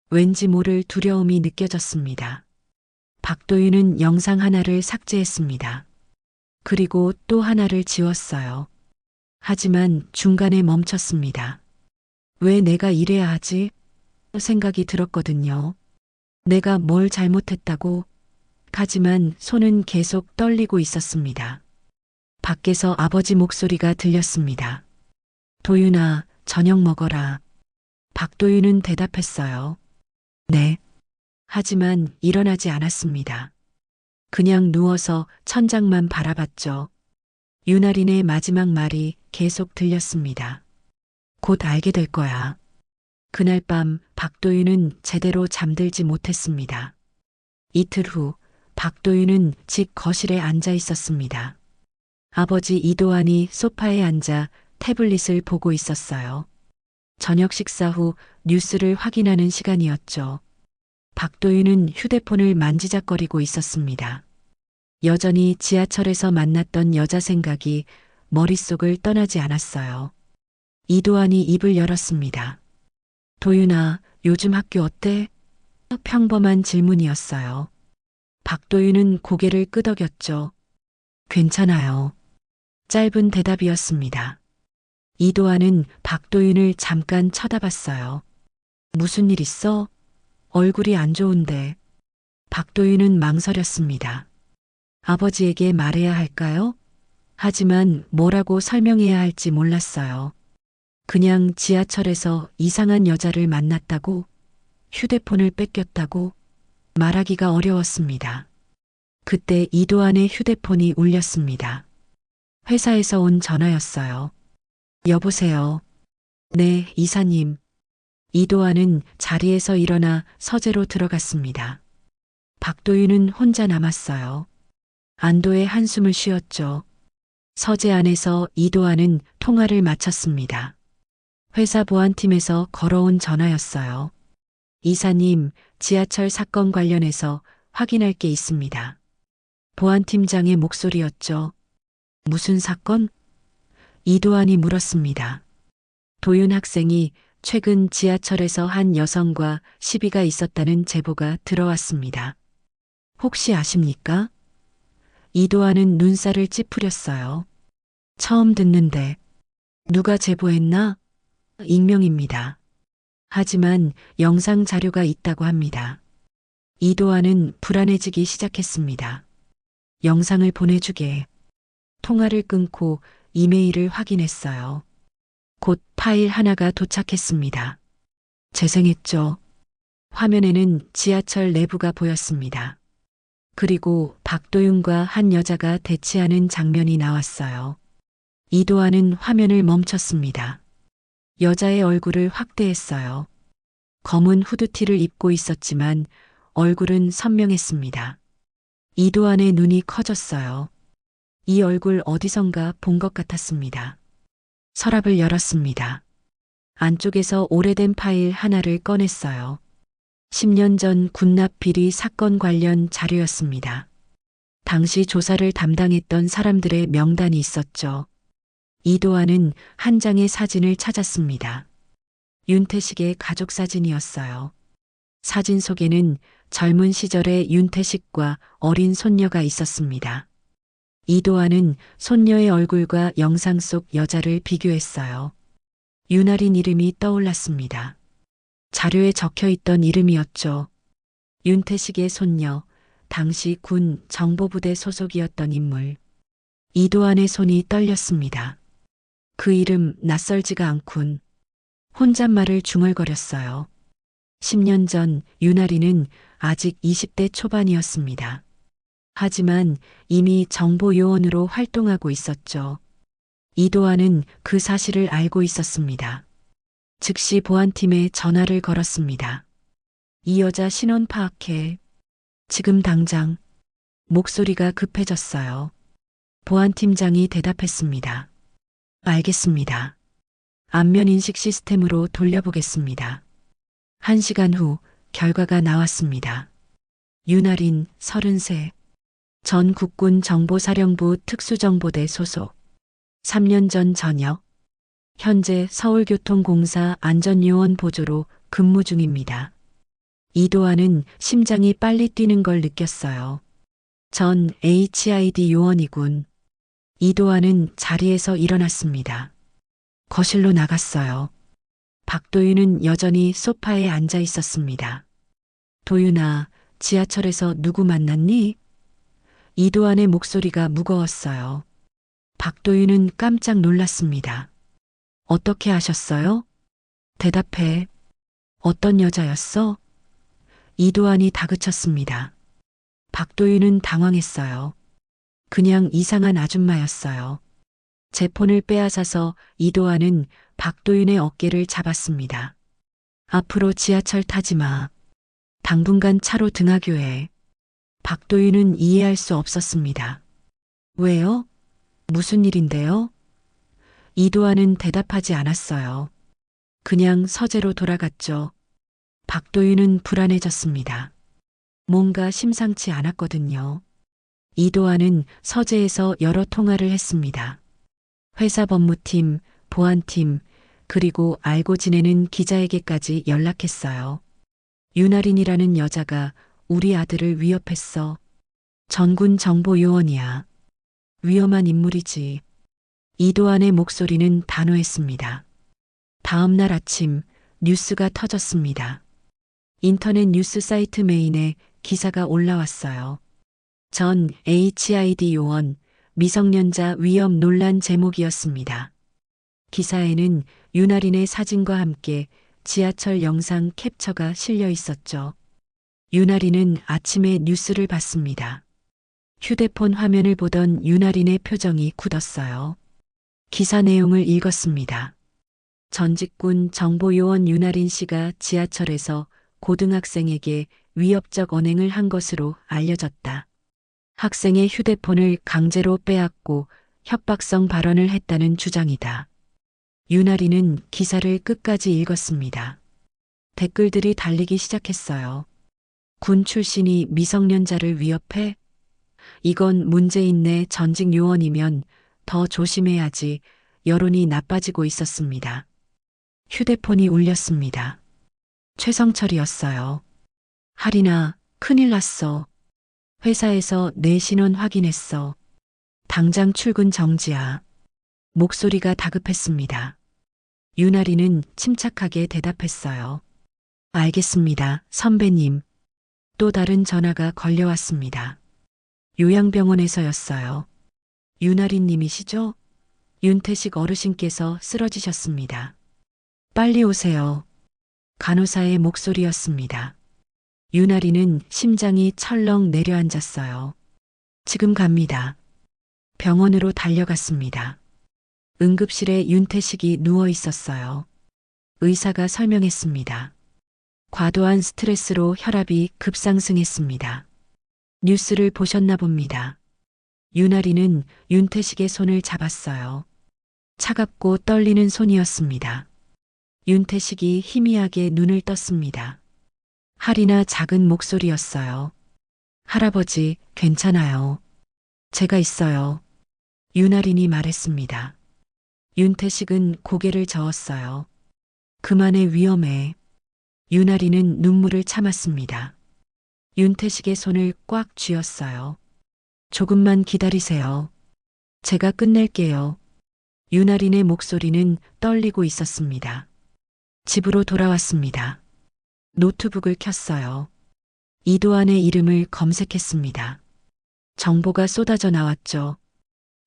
왠지 모를 두려움이 느껴졌습니다. 박도윤은 영상 하나를 삭제했습니다. 그리고 또 하나를 지웠어요. 하지만 중간에 멈췄습니다. 왜 내가 이래야 하지? 생각이 들었거든요. 내가 뭘 잘못했다고? 하지만 손은 계속 떨리고 있었습니다. 밖에서 아버지 목소리가 들렸습니다. 도윤아, 저녁 먹어라. 박도윤은 대답했어요. 네. 하지만 일어나지 않았습니다. 그냥 누워서 천장만 바라봤죠. 유나린의 마지막 말이 계속 들렸습니다. 곧 알게 될 거야. 그날 밤 박도윤은 제대로 잠들지 못했습니다. 이틀 후 박도윤은 집 거실에 앉아 있었습니다. 아버지 이도환이 소파에 앉아 태블릿을 보고 있었어요. 저녁 식사 후 뉴스를 확인하는 시간이었죠. 박도윤은 휴대폰을 만지작거리고 있었습니다. 여전히 지하철에서 만났던 여자 생각이 머릿속을 떠나지 않았어요. 이도환이 입을 열었습니다. 도윤아, 요즘 학교 어때? 평범한 질문이었어요. 박도윤은 고개를 끄덕였죠. 괜찮아요. 짧은 대답이었습니다. 이도환은 박도윤을 잠깐 쳐다봤어요. 무슨 일 있어? 얼굴이 안 좋은데. 박도윤은 망설였습니다. 아버지에게 말해야 할까요? 하지만 뭐라고 설명해야 할지 몰랐어요. 그냥 지하철에서 이상한 여자를 만났다고, 휴대폰을 뺏겼다고 말하기가 어려웠습니다. 그때 이도환의 휴대폰이 울렸습니다. 회사에서 온 전화였어요. 여보세요. 네, 이사님. 이도환은 자리에서 일어나 서재로 들어갔습니다. 박도윤은 혼자 남았어요. 안도의 한숨을 쉬었죠. 서재 안에서 이도환은 통화를 마쳤습니다. 회사 보안팀에서 걸어온 전화였어요. 이사님, 지하철 사건 관련해서 확인할 게 있습니다. 보안팀장의 목소리였죠. 무슨 사건? 이도환이 물었습니다. 도윤 학생이 최근 지하철에서 한 여성과 시비가 있었다는 제보가 들어왔습니다. 혹시 아십니까? 이도환은 눈살을 찌푸렸어요. 처음 듣는데. 누가 제보했나? 익명입니다. 하지만 영상 자료가 있다고 합니다. 이도환은 불안해지기 시작했습니다. 영상을 보내주게. 통화를 끊고 이메일을 확인했어요. 곧 파일 하나가 도착했습니다. 재생했죠. 화면에는 지하철 내부가 보였습니다. 그리고 박도윤과 한 여자가 대치하는 장면이 나왔어요. 이도환은 화면을 멈췄습니다. 여자의 얼굴을 확대했어요. 검은 후드티를 입고 있었지만 얼굴은 선명했습니다. 이도환의 눈이 커졌어요. 이 얼굴 어디선가 본 것 같았습니다. 서랍을 열었습니다. 안쪽에서 오래된 파일 하나를 꺼냈어요. 10년 전 군납 비리 사건 관련 자료였습니다. 당시 조사를 담당했던 사람들의 명단이 있었죠. 이도환은 한 장의 사진을 찾았습니다. 윤태식의 가족 사진이었어요. 사진 속에는 젊은 시절의 윤태식과 어린 손녀가 있었습니다. 이도환은 손녀의 얼굴과 영상 속 여자를 비교했어요. 윤아린 이름이 떠올랐습니다. 자료에 적혀 있던 이름이었죠. 윤태식의 손녀, 당시 군 정보부대 소속이었던 인물. 이도환의 손이 떨렸습니다. 그 이름 낯설지가 않군. 혼잣말을 중얼거렸어요. 10년 전 윤아린은 아직 20대 초반이었습니다. 하지만 이미 정보요원으로 활동하고 있었죠. 이도환은 그 사실을 알고 있었습니다. 즉시 보안팀에 전화를 걸었습니다. 이 여자 신원 파악해. 지금 당장. 목소리가 급해졌어요. 보안팀장이 대답했습니다. 알겠습니다. 안면 인식 시스템으로 돌려보겠습니다. 1시간 후 결과가 나왔습니다. 윤아린 33. 전 국군 정보사령부 특수정보대 소속. 3년 전 저녁. 현재 서울교통공사 안전요원 보조로 근무 중입니다. 이도환은 심장이 빨리 뛰는 걸 느꼈어요. 전 HID 요원이군. 이도환은 자리에서 일어났습니다. 거실로 나갔어요. 박도윤은 여전히 소파에 앉아 있었습니다. 도윤아, 지하철에서 누구 만났니? 이도환의 목소리가 무거웠어요. 박도윤은 깜짝 놀랐습니다. 어떻게 아셨어요? 대답해. 어떤 여자였어? 이도환이 다그쳤습니다. 박도윤은 당황했어요. 그냥 이상한 아줌마였어요. 제 폰을 빼앗아서 이도환은 박도윤의 어깨를 잡았습니다. 앞으로 지하철 타지 마. 당분간 차로 등하교해. 박도윤은 이해할 수 없었습니다. 왜요? 무슨 일인데요? 이도환은 대답하지 않았어요. 그냥 서재로 돌아갔죠. 박도윤은 불안해졌습니다. 뭔가 심상치 않았거든요. 이도환은 서재에서 여러 통화를 했습니다. 회사 법무팀, 보안팀, 그리고 알고 지내는 기자에게까지 연락했어요. 윤아린이라는 여자가 우리 아들을 위협했어. 전군 정보요원이야. 위험한 인물이지. 이도안의 목소리는 단호했습니다. 다음 날 아침 뉴스가 터졌습니다. 인터넷 뉴스 사이트 메인에 기사가 올라왔어요. 전 HID 요원 미성년자 위협 논란 제목이었습니다. 기사에는 윤아린의 사진과 함께 지하철 영상 캡처가 실려 있었죠. 윤아린은 아침에 뉴스를 봤습니다. 휴대폰 화면을 보던 윤아린의 표정이 굳었어요. 기사 내용을 읽었습니다. 전직군 정보요원 윤아린 씨가 지하철에서 고등학생에게 위협적 언행을 한 것으로 알려졌다. 학생의 휴대폰을 강제로 빼앗고 협박성 발언을 했다는 주장이다. 윤아린은 기사를 끝까지 읽었습니다. 댓글들이 달리기 시작했어요. 군 출신이 미성년자를 위협해? 이건 문제 있네. 전직 요원이면 더 조심해야지. 여론이 나빠지고 있었습니다. 휴대폰이 울렸습니다. 최성철이었어요. 하린아, 큰일 났어. 회사에서 내 신원 확인했어. 당장 출근 정지야. 목소리가 다급했습니다. 윤아린은 침착하게 대답했어요. 알겠습니다, 선배님. 또 다른 전화가 걸려왔습니다. 요양병원에서였어요. 윤아린 님이시죠? 윤태식 어르신께서 쓰러지셨습니다. 빨리 오세요. 간호사의 목소리였습니다. 윤아린은 심장이 철렁 내려앉았어요. 지금 갑니다. 병원으로 달려갔습니다. 응급실에 윤태식이 누워 있었어요. 의사가 설명했습니다. 과도한 스트레스로 혈압이 급상승했습니다. 뉴스를 보셨나 봅니다. 윤아린은 윤태식의 손을 잡았어요. 차갑고 떨리는 손이었습니다. 윤태식이 희미하게 눈을 떴습니다. 하리나 작은 목소리였어요. 할아버지, 괜찮아요. 제가 있어요. 윤아린이 말했습니다. 윤태식은 고개를 저었어요. 그만해, 위험해. 윤아린은 눈물을 참았습니다. 윤태식의 손을 꽉 쥐었어요. 조금만 기다리세요. 제가 끝낼게요. 윤아린의 목소리는 떨리고 있었습니다. 집으로 돌아왔습니다. 노트북을 켰어요. 이도안의 이름을 검색했습니다. 정보가 쏟아져 나왔죠.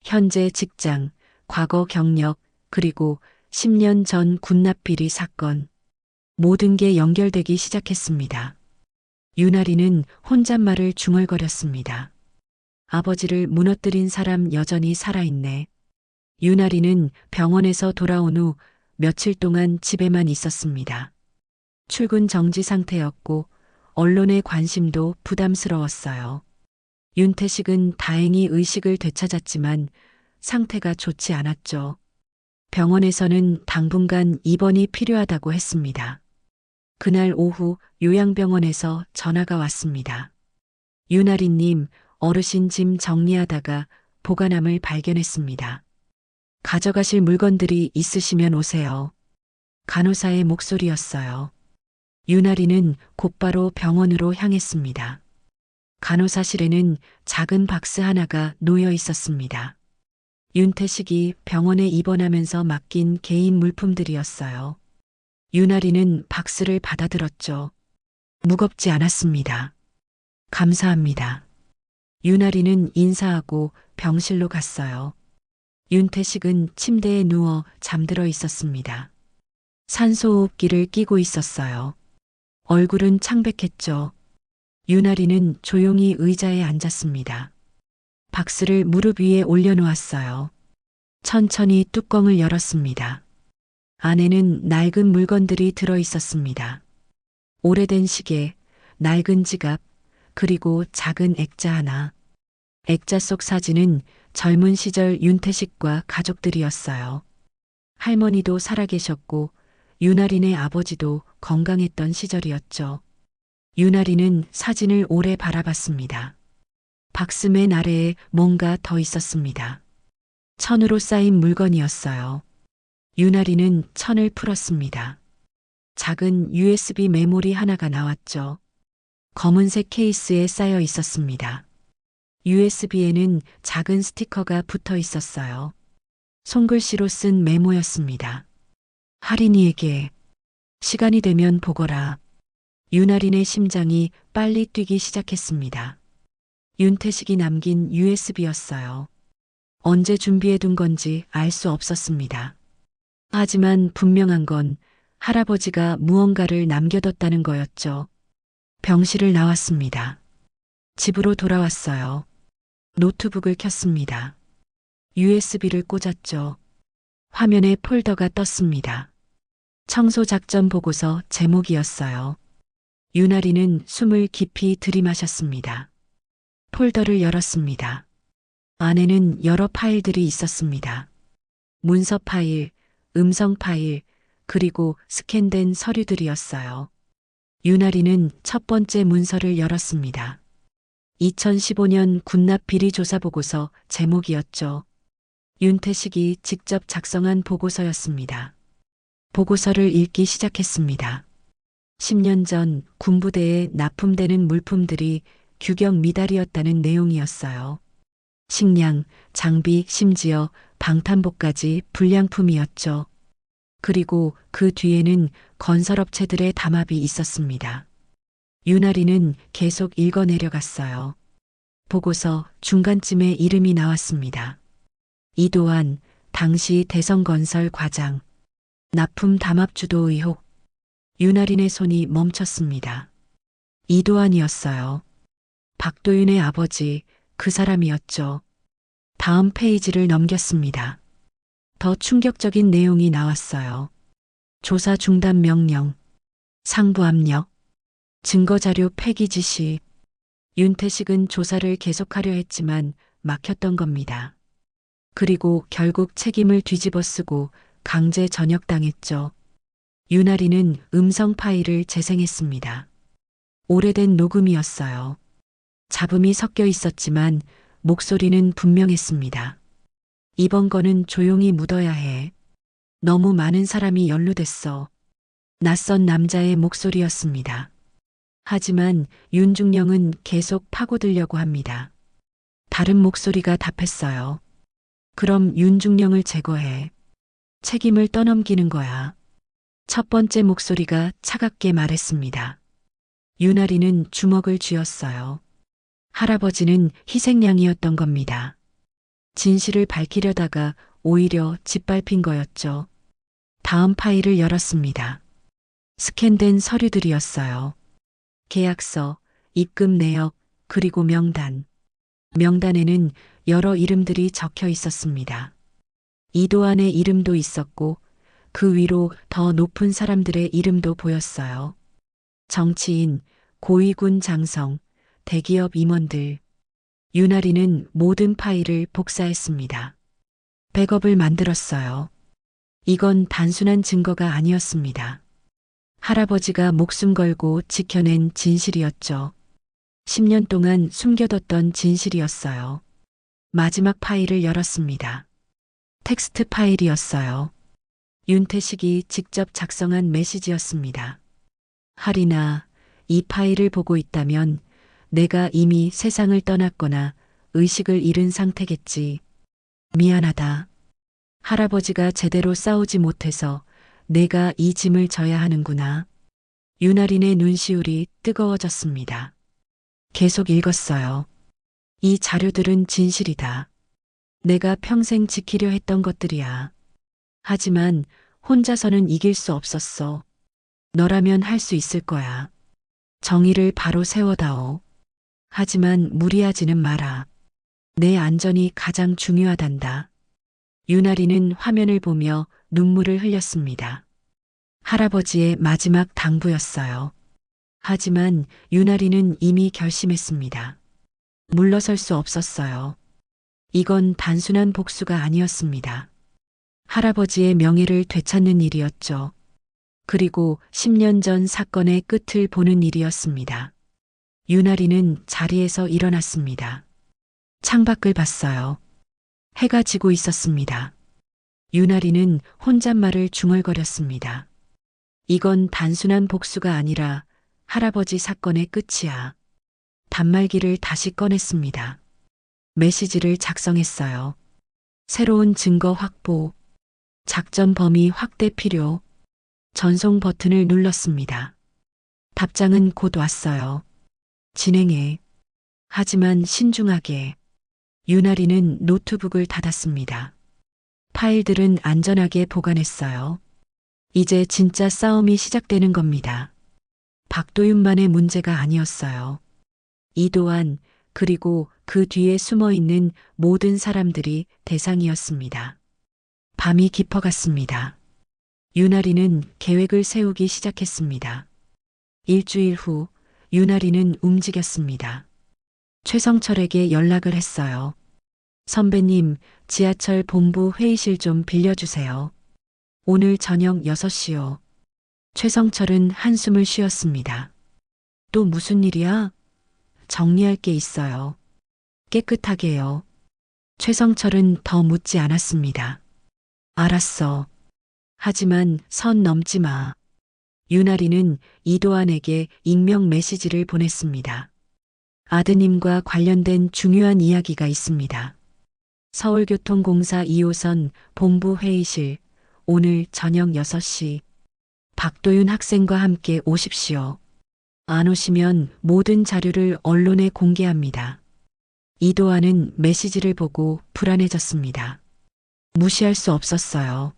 현재 직장, 과거 경력, 그리고 10년 전 군납비리 사건. 모든 게 연결되기 시작했습니다. 윤아린은 혼잣말을 중얼거렸습니다. 아버지를 무너뜨린 사람 여전히 살아있네. 윤아린은 병원에서 돌아온 후 며칠 동안 집에만 있었습니다. 출근 정지 상태였고 언론의 관심도 부담스러웠어요. 윤태식은 다행히 의식을 되찾았지만 상태가 좋지 않았죠. 병원에서는 당분간 입원이 필요하다고 했습니다. 그날 오후 요양병원에서 전화가 왔습니다. 윤아린님, 어르신 짐 정리하다가 보관함을 발견했습니다. 가져가실 물건들이 있으시면 오세요. 간호사의 목소리였어요. 윤아린은 곧바로 병원으로 향했습니다. 간호사실에는 작은 박스 하나가 놓여 있었습니다. 윤태식이 병원에 입원하면서 맡긴 개인 물품들이었어요. 윤아린은 박스를 받아들었죠. 무겁지 않았습니다. 감사합니다. 윤아린은 인사하고 병실로 갔어요. 윤태식은 침대에 누워 잠들어 있었습니다. 산소호흡기를 끼고 있었어요. 얼굴은 창백했죠. 윤아린은 조용히 의자에 앉았습니다. 박스를 무릎 위에 올려놓았어요. 천천히 뚜껑을 열었습니다. 안에는 낡은 물건들이 들어 있었습니다. 오래된 시계, 낡은 지갑, 그리고 작은 액자 하나. 액자 속 사진은 젊은 시절 윤태식과 가족들이었어요. 할머니도 살아계셨고 윤아린의 아버지도 건강했던 시절이었죠. 윤아린은 사진을 오래 바라봤습니다. 박스 맨 아래에 뭔가 더 있었습니다. 천으로 쌓인 물건이었어요. 윤아린은 천을 풀었습니다. 작은 USB 메모리 하나가 나왔죠. 검은색 케이스에 쌓여 있었습니다. USB에는 작은 스티커가 붙어 있었어요. 손글씨로 쓴 메모였습니다. 할인이에게 시간이 되면 보거라. 윤아린의 심장이 빨리 뛰기 시작했습니다. 윤태식이 남긴 USB였어요. 언제 준비해둔 건지 알 수 없었습니다. 하지만 분명한 건 할아버지가 무언가를 남겨뒀다는 거였죠. 병실을 나왔습니다. 집으로 돌아왔어요. 노트북을 켰습니다. USB를 꽂았죠. 화면에 폴더가 떴습니다. 청소작전 보고서 제목이었어요. 윤아리는 숨을 깊이 들이마셨습니다. 폴더를 열었습니다. 안에는 여러 파일들이 있었습니다. 문서 파일, 음성 파일, 그리고 스캔된 서류들이었어요. 윤아리는 첫 번째 문서를 열었습니다. 2015년 군납 비리 조사 보고서 제목이었죠. 윤태식이 직접 작성한 보고서였습니다. 보고서를 읽기 시작했습니다. 10년 전 군부대에 납품되는 물품들이 규격 미달이었다는 내용이었어요. 식량, 장비, 심지어 방탄복까지 불량품이었죠. 그리고 그 뒤에는 건설업체들의 담합이 있었습니다. 윤아리는 계속 읽어내려갔어요. 보고서 중간쯤에 이름이 나왔습니다. 이도환, 당시 대성건설 과장. 납품 담합주도 의혹. 윤아린의 손이 멈췄습니다. 이도환이었어요. 박도윤의 아버지, 그 사람이었죠. 다음 페이지를 넘겼습니다. 더 충격적인 내용이 나왔어요. 조사 중단 명령, 상부 압력, 증거자료 폐기 지시. 윤태식은 조사를 계속하려 했지만 막혔던 겁니다. 그리고 결국 책임을 뒤집어 쓰고 강제 전역당했죠. 윤아리는 음성 파일을 재생했습니다. 오래된 녹음이었어요. 잡음이 섞여 있었지만 목소리는 분명했습니다. 이번 거는 조용히 묻어야 해. 너무 많은 사람이 연루됐어. 낯선 남자의 목소리였습니다. 하지만 윤중령은 계속 파고들려고 합니다. 다른 목소리가 답했어요. 그럼 윤중령을 제거해. 책임을 떠넘기는 거야. 첫 번째 목소리가 차갑게 말했습니다. 윤아리는 주먹을 쥐었어요. 할아버지는 희생양이었던 겁니다. 진실을 밝히려다가 오히려 짓밟힌 거였죠. 다음 파일을 열었습니다. 스캔된 서류들이었어요. 계약서, 입금 내역, 그리고 명단. 명단에는 여러 이름들이 적혀 있었습니다. 이도안의 이름도 있었고 그 위로 더 높은 사람들의 이름도 보였어요. 정치인, 고위군 장성, 대기업 임원들. 윤아리는 모든 파일을 복사했습니다. 백업을 만들었어요. 이건 단순한 증거가 아니었습니다. 할아버지가 목숨 걸고 지켜낸 진실이었죠. 10년 동안 숨겨뒀던 진실이었어요. 마지막 파일을 열었습니다. 텍스트 파일이었어요. 윤태식이 직접 작성한 메시지였습니다. 할인아, 이 파일을 보고 있다면 내가 이미 세상을 떠났거나 의식을 잃은 상태겠지. 미안하다. 할아버지가 제대로 싸우지 못해서 내가 이 짐을 져야 하는구나. 윤아린의 눈시울이 뜨거워졌습니다. 계속 읽었어요. 이 자료들은 진실이다. 내가 평생 지키려 했던 것들이야. 하지만 혼자서는 이길 수 없었어. 너라면 할 수 있을 거야. 정의를 바로 세워다오. 하지만 무리하지는 마라. 내 안전이 가장 중요하단다. 윤아리는 화면을 보며 눈물을 흘렸습니다. 할아버지의 마지막 당부였어요. 하지만 윤아리는 이미 결심했습니다. 물러설 수 없었어요. 이건 단순한 복수가 아니었습니다. 할아버지의 명예를 되찾는 일이었죠. 그리고 10년 전 사건의 끝을 보는 일이었습니다. 윤아리는 자리에서 일어났습니다. 창밖을 봤어요. 해가 지고 있었습니다. 윤아리는 혼잣말을 중얼거렸습니다. 이건 단순한 복수가 아니라 할아버지 사건의 끝이야. 단말기를 다시 꺼냈습니다. 메시지를 작성했어요. 새로운 증거 확보, 작전 범위 확대 필요, 전송 버튼을 눌렀습니다. 답장은 곧 왔어요. 진행해. 하지만 신중하게. 유나리는 노트북을 닫았습니다. 파일들은 안전하게 보관했어요. 이제 진짜 싸움이 시작되는 겁니다. 박도윤만의 문제가 아니었어요. 이도환, 그리고 그 뒤에 숨어 있는 모든 사람들이 대상이었습니다. 밤이 깊어갔습니다. 유나리는 계획을 세우기 시작했습니다. 일주일 후, 유나리는 움직였습니다. 최성철에게 연락을 했어요. 선배님, 지하철 본부 회의실 좀 빌려주세요. 오늘 저녁 6시요. 최성철은 한숨을 쉬었습니다. 또 무슨 일이야? 정리할 게 있어요. 깨끗하게요. 최성철은 더 묻지 않았습니다. 알았어. 하지만 선 넘지 마. 유나리는 이도환에게 익명 메시지를 보냈습니다. 아드님과 관련된 중요한 이야기가 있습니다. 서울교통공사 2호선 본부 회의실, 오늘 저녁 6시. 박도윤 학생과 함께 오십시오. 안 오시면 모든 자료를 언론에 공개합니다. 이도환은 메시지를 보고 불안해졌습니다. 무시할 수 없었어요.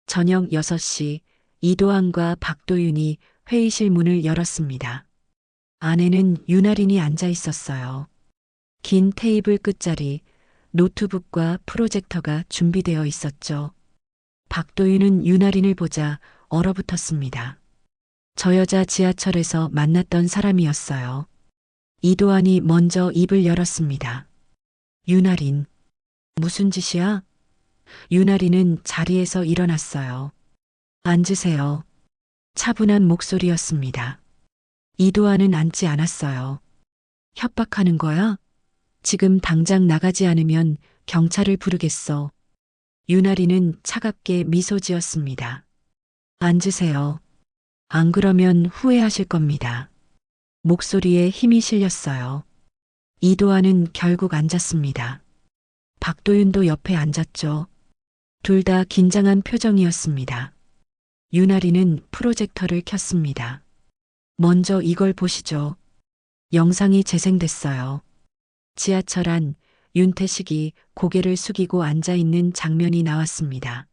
저녁 6시 이도환과 박도윤이 회의실 문을 열었습니다. 안에는 유나린이 앉아 있었어요. 긴 테이블 끝자리, 노트북과 프로젝터가 준비되어 있었죠. 박도윤은 유나린을 보자 얼어붙었습니다. 저 여자 지하철에서 만났던 사람이었어요. 이도환이 먼저 입을 열었습니다. 유나린, 무슨 짓이야? 유나린은 자리에서 일어났어요. 앉으세요. 차분한 목소리였습니다. 이도환은 앉지 않았어요. 협박하는 거야? 지금 당장 나가지 않으면 경찰을 부르겠어. 유나린은 차갑게 미소 지었습니다. 앉으세요. 안 그러면 후회하실 겁니다. 목소리에 힘이 실렸어요. 이도환은 결국 앉았습니다. 박도윤도 옆에 앉았죠. 둘 다 긴장한 표정이었습니다. 유나리는 프로젝터를 켰습니다. 먼저 이걸 보시죠. 영상이 재생됐어요. 지하철 안 윤태식이 고개를 숙이고 앉아 있는 장면이 나왔습니다.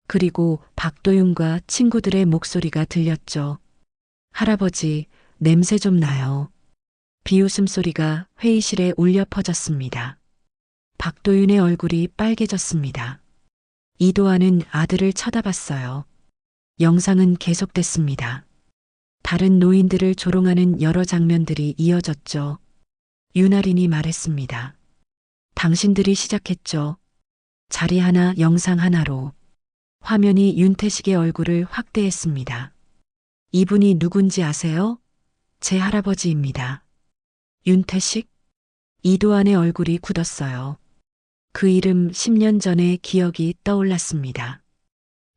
그리고 박도윤과 친구들의 목소리가 들렸죠. 할아버지, 냄새 좀 나요. 비웃음 소리가 회의실에 울려 퍼졌습니다. 박도윤의 얼굴이 빨개졌습니다. 이도환은 아들을 쳐다봤어요. 영상은 계속됐습니다. 다른 노인들을 조롱하는 여러 장면들이 이어졌죠. 유나린이 말했습니다. 당신들이 시작했죠. 자리 하나, 영상 하나로. 화면이 윤태식의 얼굴을 확대했습니다. 이분이 누군지 아세요? 제 할아버지입니다. 윤태식? 이도환의 얼굴이 굳었어요. 그 이름 10년 전의 기억이 떠올랐습니다.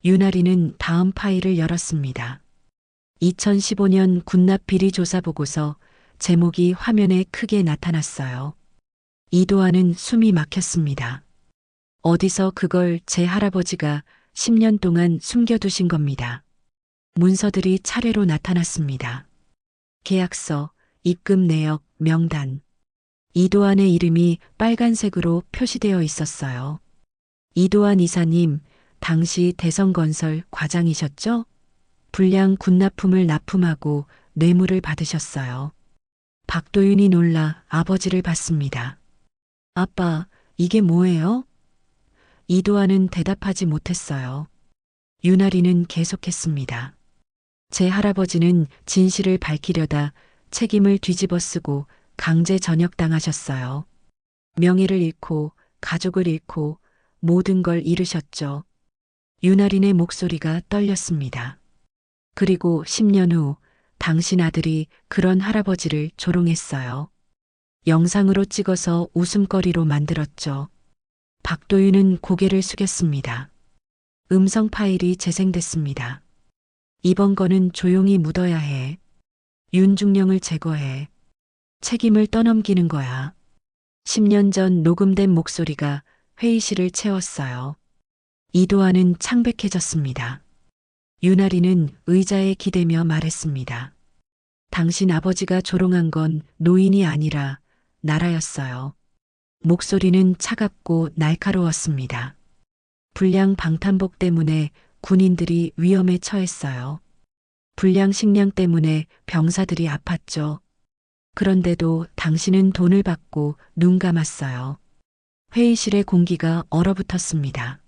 유나리는 다음 파일을 열었습니다. 2015년 군납 비리 조사 보고서 제목이 화면에 크게 나타났어요. 이도환은 숨이 막혔습니다. 어디서 그걸 제 할아버지가 10년 동안 숨겨두신 겁니다. 문서들이 차례로 나타났습니다. 계약서, 입금 내역, 명단. 이도환의 이름이 빨간색으로 표시되어 있었어요. 이도환 이사님, 당시 대성건설 과장이셨죠? 불량 군납품을 납품하고 뇌물을 받으셨어요. 박도윤이 놀라 아버지를 봤습니다. 아빠, 이게 뭐예요? 이도환은 대답하지 못했어요. 유나리는 계속했습니다. 제 할아버지는 진실을 밝히려다 책임을 뒤집어 쓰고 강제 전역당하셨어요. 명예를 잃고 가족을 잃고 모든 걸 잃으셨죠. 유나린의 목소리가 떨렸습니다. 그리고 10년 후 당신 아들이 그런 할아버지를 조롱했어요. 영상으로 찍어서 웃음거리로 만들었죠. 박도윤은 고개를 숙였습니다. 음성 파일이 재생됐습니다. 이번 건은 조용히 묻어야 해. 윤중령을 제거해. 책임을 떠넘기는 거야. 10년 전 녹음된 목소리가 회의실을 채웠어요. 이도환은 창백해졌습니다. 유나리는 의자에 기대며 말했습니다. 당신 아버지가 조롱한 건 노인이 아니라 나라였어요. 목소리는 차갑고 날카로웠습니다. 불량 방탄복 때문에 군인들이 위험에 처했어요. 불량 식량 때문에 병사들이 아팠죠. 그런데도 당신은 돈을 받고 눈 감았어요. 회의실의 공기가 얼어붙었습니다.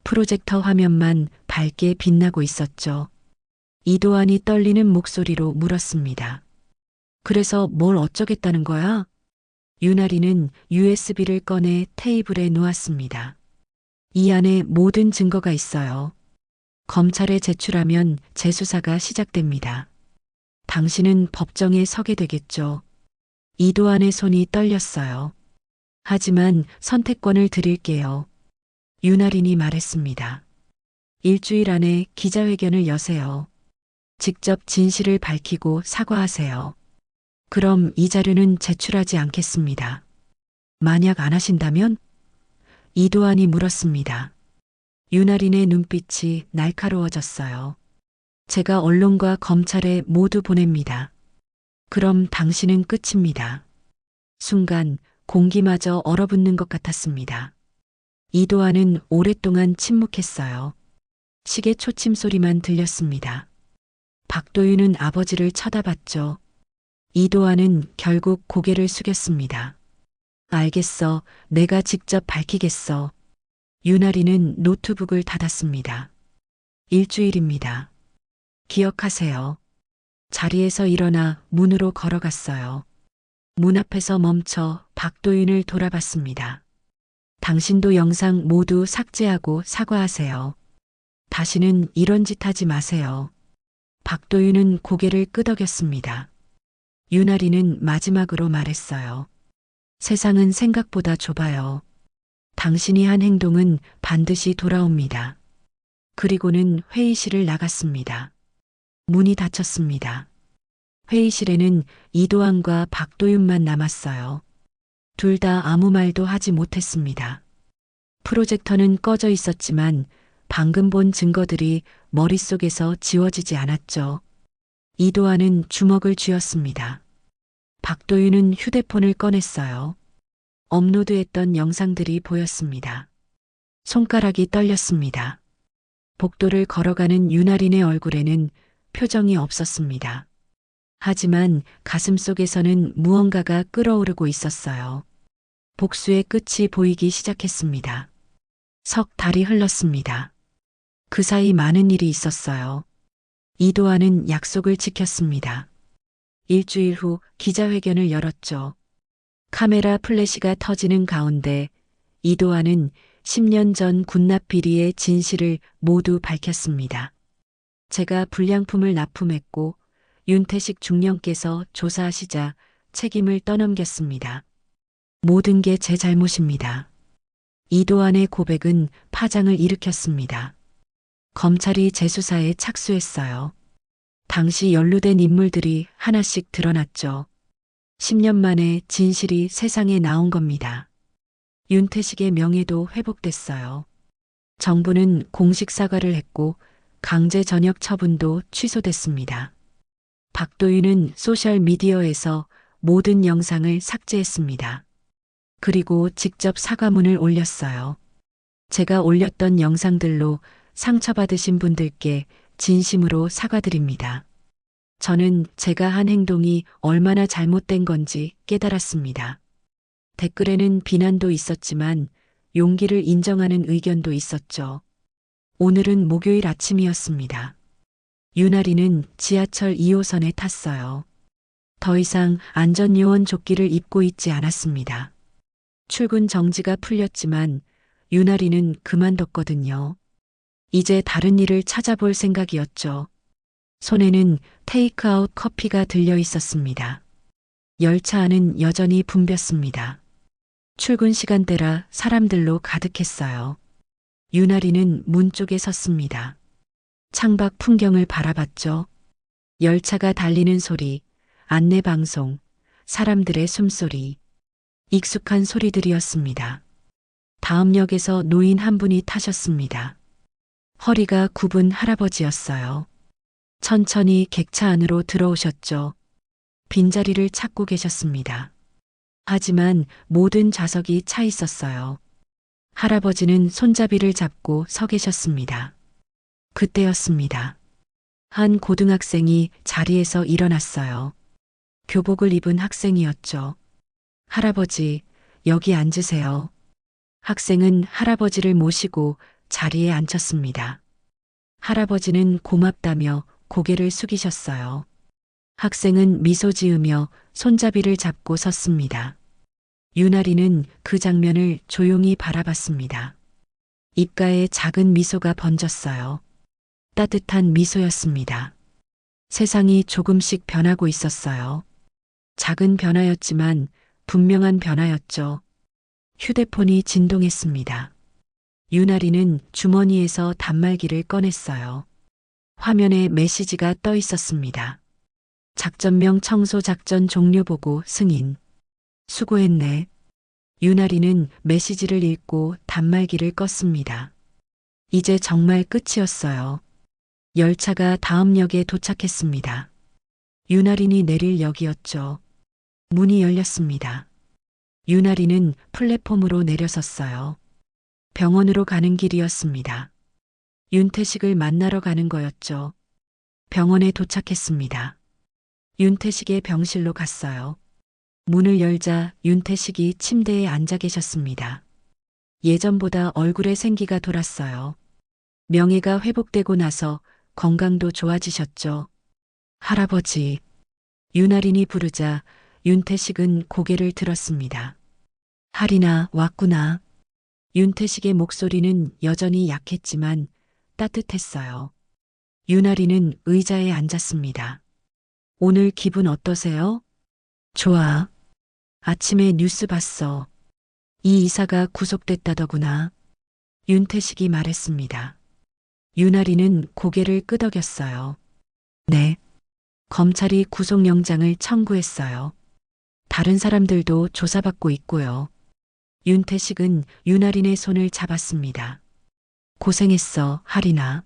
프로젝터 화면만 밝게 빛나고 있었죠. 이도환이 떨리는 목소리로 물었습니다. 그래서 뭘 어쩌겠다는 거야? 유나리는 USB를 꺼내 테이블에 놓았습니다. 이 안에 모든 증거가 있어요. 검찰에 제출하면 재수사가 시작됩니다. 당신은 법정에 서게 되겠죠. 이도환의 손이 떨렸어요. 하지만 선택권을 드릴게요. 유나린이 말했습니다. 일주일 안에 기자회견을 여세요. 직접 진실을 밝히고 사과하세요. 그럼 이 자료는 제출하지 않겠습니다. 만약 안 하신다면? 이도환이 물었습니다. 유나린의 눈빛이 날카로워졌어요. 제가 언론과 검찰에 모두 보냅니다. 그럼 당신은 끝입니다. 순간 공기마저 얼어붙는 것 같았습니다. 이도환은 오랫동안 침묵했어요. 시계 초침 소리만 들렸습니다. 박도윤은 아버지를 쳐다봤죠. 이도환은 결국 고개를 숙였습니다. 알겠어. 내가 직접 밝히겠어. 유나리는 노트북을 닫았습니다. 일주일입니다. 기억하세요. 자리에서 일어나 문으로 걸어갔어요. 문 앞에서 멈춰 박도윤을 돌아봤습니다. 당신도 영상 모두 삭제하고 사과하세요. 다시는 이런 짓 하지 마세요. 박도윤은 고개를 끄덕였습니다. 유나리는 마지막으로 말했어요. 세상은 생각보다 좁아요. 당신이 한 행동은 반드시 돌아옵니다. 그리고는 회의실을 나갔습니다. 문이 닫혔습니다. 회의실에는 이도환과 박도윤만 남았어요. 둘 다 아무 말도 하지 못했습니다. 프로젝터는 꺼져 있었지만 방금 본 증거들이 머릿속에서 지워지지 않았죠. 이도환은 주먹을 쥐었습니다. 박도윤은 휴대폰을 꺼냈어요. 업로드했던 영상들이 보였습니다. 손가락이 떨렸습니다. 복도를 걸어가는 유나린의 얼굴에는 표정이 없었습니다. 하지만 가슴 속에서는 무언가가 끓어오르고 있었어요. 복수의 끝이 보이기 시작했습니다. 석 달이 흘렀습니다. 그 사이 많은 일이 있었어요. 이도환은 약속을 지켰습니다. 일주일 후 기자회견을 열었죠. 카메라 플래시가 터지는 가운데 이도환은 10년 전 군납 비리의 진실을 모두 밝혔습니다. 제가 불량품을 납품했고 윤태식 중령께서 조사하시자 책임을 떠넘겼습니다. 모든 게 제 잘못입니다. 이도환의 고백은 파장을 일으켰습니다. 검찰이 재수사에 착수했어요. 당시 연루된 인물들이 하나씩 드러났죠. 10년 만에 진실이 세상에 나온 겁니다. 윤태식의 명예도 회복됐어요. 정부는 공식 사과를 했고 강제 전역 처분도 취소됐습니다. 박도윤은 소셜미디어에서 모든 영상을 삭제했습니다. 그리고 직접 사과문을 올렸어요. 제가 올렸던 영상들로 상처받으신 분들께 진심으로 사과드립니다. 저는 제가 한 행동이 얼마나 잘못된 건지 깨달았습니다. 댓글에는 비난도 있었지만 용기를 인정하는 의견도 있었죠. 오늘은 목요일 아침이었습니다. 유나리는 지하철 2호선에 탔어요. 더 이상 안전요원 조끼를 입고 있지 않았습니다. 출근 정지가 풀렸지만 유나리는 그만뒀거든요. 이제 다른 일을 찾아볼 생각이었죠. 손에는 테이크아웃 커피가 들려 있었습니다. 열차 안은 여전히 붐볐습니다. 출근 시간대라 사람들로 가득했어요. 유나리는 문 쪽에 섰습니다. 창밖 풍경을 바라봤죠. 열차가 달리는 소리, 안내방송, 사람들의 숨소리, 익숙한 소리들이었습니다. 다음 역에서 노인 한 분이 타셨습니다. 허리가 굽은 할아버지였어요. 천천히 객차 안으로 들어오셨죠. 빈자리를 찾고 계셨습니다. 하지만 모든 좌석이 차 있었어요. 할아버지는 손잡이를 잡고 서 계셨습니다. 그때였습니다. 한 고등학생이 자리에서 일어났어요. 교복을 입은 학생이었죠. 할아버지, 여기 앉으세요. 학생은 할아버지를 모시고 자리에 앉혔습니다. 할아버지는 고맙다며 고개를 숙이셨어요. 학생은 미소 지으며 손잡이를 잡고 섰습니다. 유나리는 그 장면을 조용히 바라봤습니다. 입가에 작은 미소가 번졌어요. 따뜻한 미소였습니다. 세상이 조금씩 변하고 있었어요. 작은 변화였지만 분명한 변화였죠. 휴대폰이 진동했습니다. 유나리는 주머니에서 단말기를 꺼냈어요. 화면에 메시지가 떠 있었습니다. 작전명 청소 작전 종료 보고 승인. 수고했네. 유나리는 메시지를 읽고 단말기를 껐습니다. 이제 정말 끝이었어요. 열차가 다음 역에 도착했습니다. 유나린이 내릴 역이었죠. 문이 열렸습니다. 유나리는 플랫폼으로 내려섰어요. 병원으로 가는 길이었습니다. 윤태식을 만나러 가는 거였죠. 병원에 도착했습니다. 윤태식의 병실로 갔어요. 문을 열자 윤태식이 침대에 앉아 계셨습니다. 예전보다 얼굴에 생기가 돌았어요. 명예가 회복되고 나서 건강도 좋아지셨죠. 할아버지. 유나린이 부르자 윤태식은 고개를 들었습니다. 할이나 왔구나. 윤태식의 목소리는 여전히 약했지만 따뜻했어요. 유나린은 의자에 앉았습니다. 오늘 기분 어떠세요? 좋아. 아침에 뉴스 봤어. 이 이사가 구속됐다더구나. 윤태식이 말했습니다. 유나리는 고개를 끄덕였어요. 네. 검찰이 구속영장을 청구했어요. 다른 사람들도 조사받고 있고요. 윤태식은 유나린의 손을 잡았습니다. 고생했어, 할이나.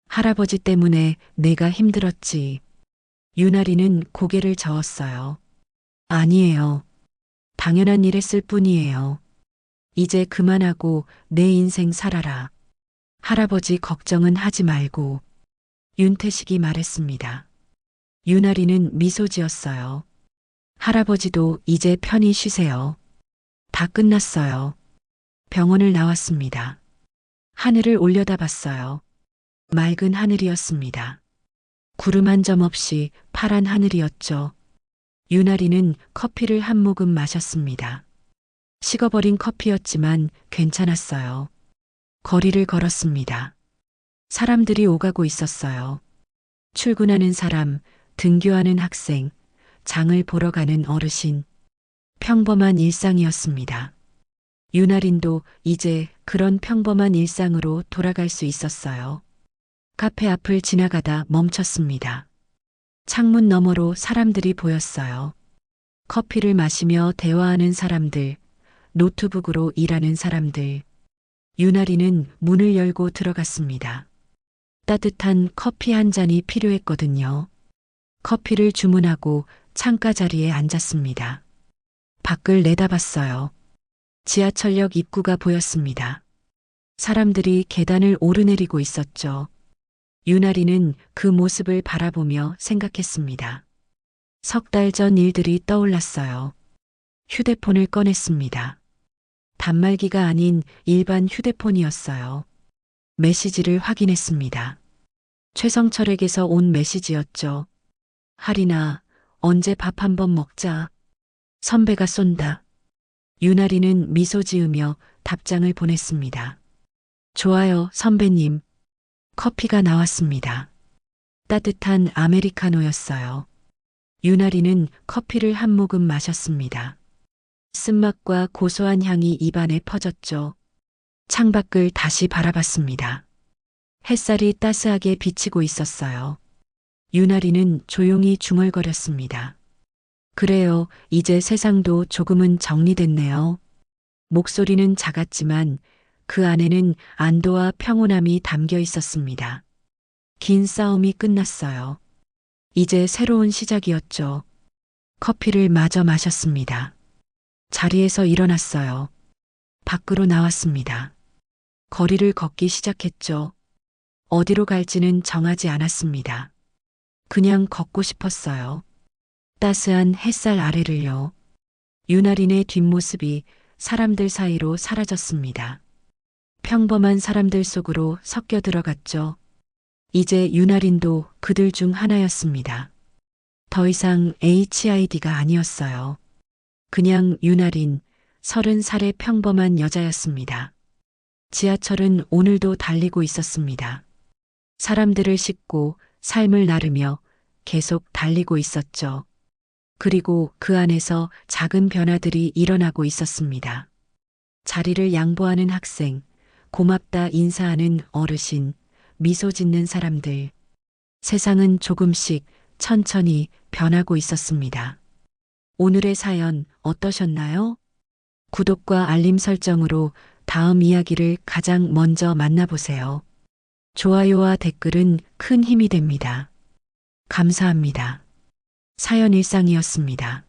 할아버지 때문에 내가 힘들었지. 유나린은 고개를 저었어요. 아니에요. 당연한 일 했을 뿐이에요. 이제 그만하고 내 인생 살아라. 할아버지 걱정은 하지 말고. 윤태식이 말했습니다. 유나리는 미소 지었어요. 할아버지도 이제 편히 쉬세요. 다 끝났어요. 병원을 나왔습니다. 하늘을 올려다봤어요. 맑은 하늘이었습니다. 구름 한 점 없이 파란 하늘이었죠. 유나리는 커피를 한 모금 마셨습니다. 식어버린 커피였지만 괜찮았어요. 거리를 걸었습니다. 사람들이 오가고 있었어요. 출근하는 사람, 등교하는 학생, 장을 보러 가는 어르신. 평범한 일상이었습니다. 유나린도 이제 그런 평범한 일상으로 돌아갈 수 있었어요. 카페 앞을 지나가다 멈췄습니다. 창문 너머로 사람들이 보였어요. 커피를 마시며 대화하는 사람들, 노트북으로 일하는 사람들. 유나리는 문을 열고 들어갔습니다. 따뜻한 커피 한 잔이 필요했거든요. 커피를 주문하고 창가 자리에 앉았습니다. 밖을 내다봤어요. 지하철역 입구가 보였습니다. 사람들이 계단을 오르내리고 있었죠. 유나리는 그 모습을 바라보며 생각했습니다. 석 달 전 일들이 떠올랐어요. 휴대폰을 꺼냈습니다. 단말기가 아닌 일반 휴대폰이었어요. 메시지를 확인했습니다. 최성철에게서 온 메시지였죠. 할이나, 언제 밥 한번 먹자. 선배가 쏜다. 유나리는 미소 지으며 답장을 보냈습니다. 좋아요, 선배님. 커피가 나왔습니다. 따뜻한 아메리카노였어요. 유나리는 커피를 한 모금 마셨습니다. 쓴맛과 고소한 향이 입안에 퍼졌죠. 창밖을 다시 바라봤습니다. 햇살이 따스하게 비치고 있었어요. 유나리는 조용히 중얼거렸습니다. 그래요, 이제 세상도 조금은 정리됐네요. 목소리는 작았지만 그 안에는 안도와 평온함이 담겨 있었습니다. 긴 싸움이 끝났어요. 이제 새로운 시작이었죠. 커피를 마저 마셨습니다. 자리에서 일어났어요. 밖으로 나왔습니다. 거리를 걷기 시작했죠. 어디로 갈지는 정하지 않았습니다. 그냥 걷고 싶었어요. 따스한 햇살 아래를요. 유나린의 뒷모습이 사람들 사이로 사라졌습니다. 평범한 사람들 속으로 섞여 들어갔죠. 이제 유나린도 그들 중 하나였습니다. 더 이상 HID가 아니었어요. 그냥 유나린, 30살의 평범한 여자였습니다. 지하철은 오늘도 달리고 있었습니다. 사람들을 싣고 삶을 나르며 계속 달리고 있었죠. 그리고 그 안에서 작은 변화들이 일어나고 있었습니다. 자리를 양보하는 학생, 고맙다 인사하는 어르신, 미소 짓는 사람들. 세상은 조금씩 천천히 변하고 있었습니다. 오늘의 사연 어떠셨나요? 구독과 알림 설정으로 다음 이야기를 가장 먼저 만나보세요. 좋아요와 댓글은 큰 힘이 됩니다. 감사합니다. 사연 일상이었습니다.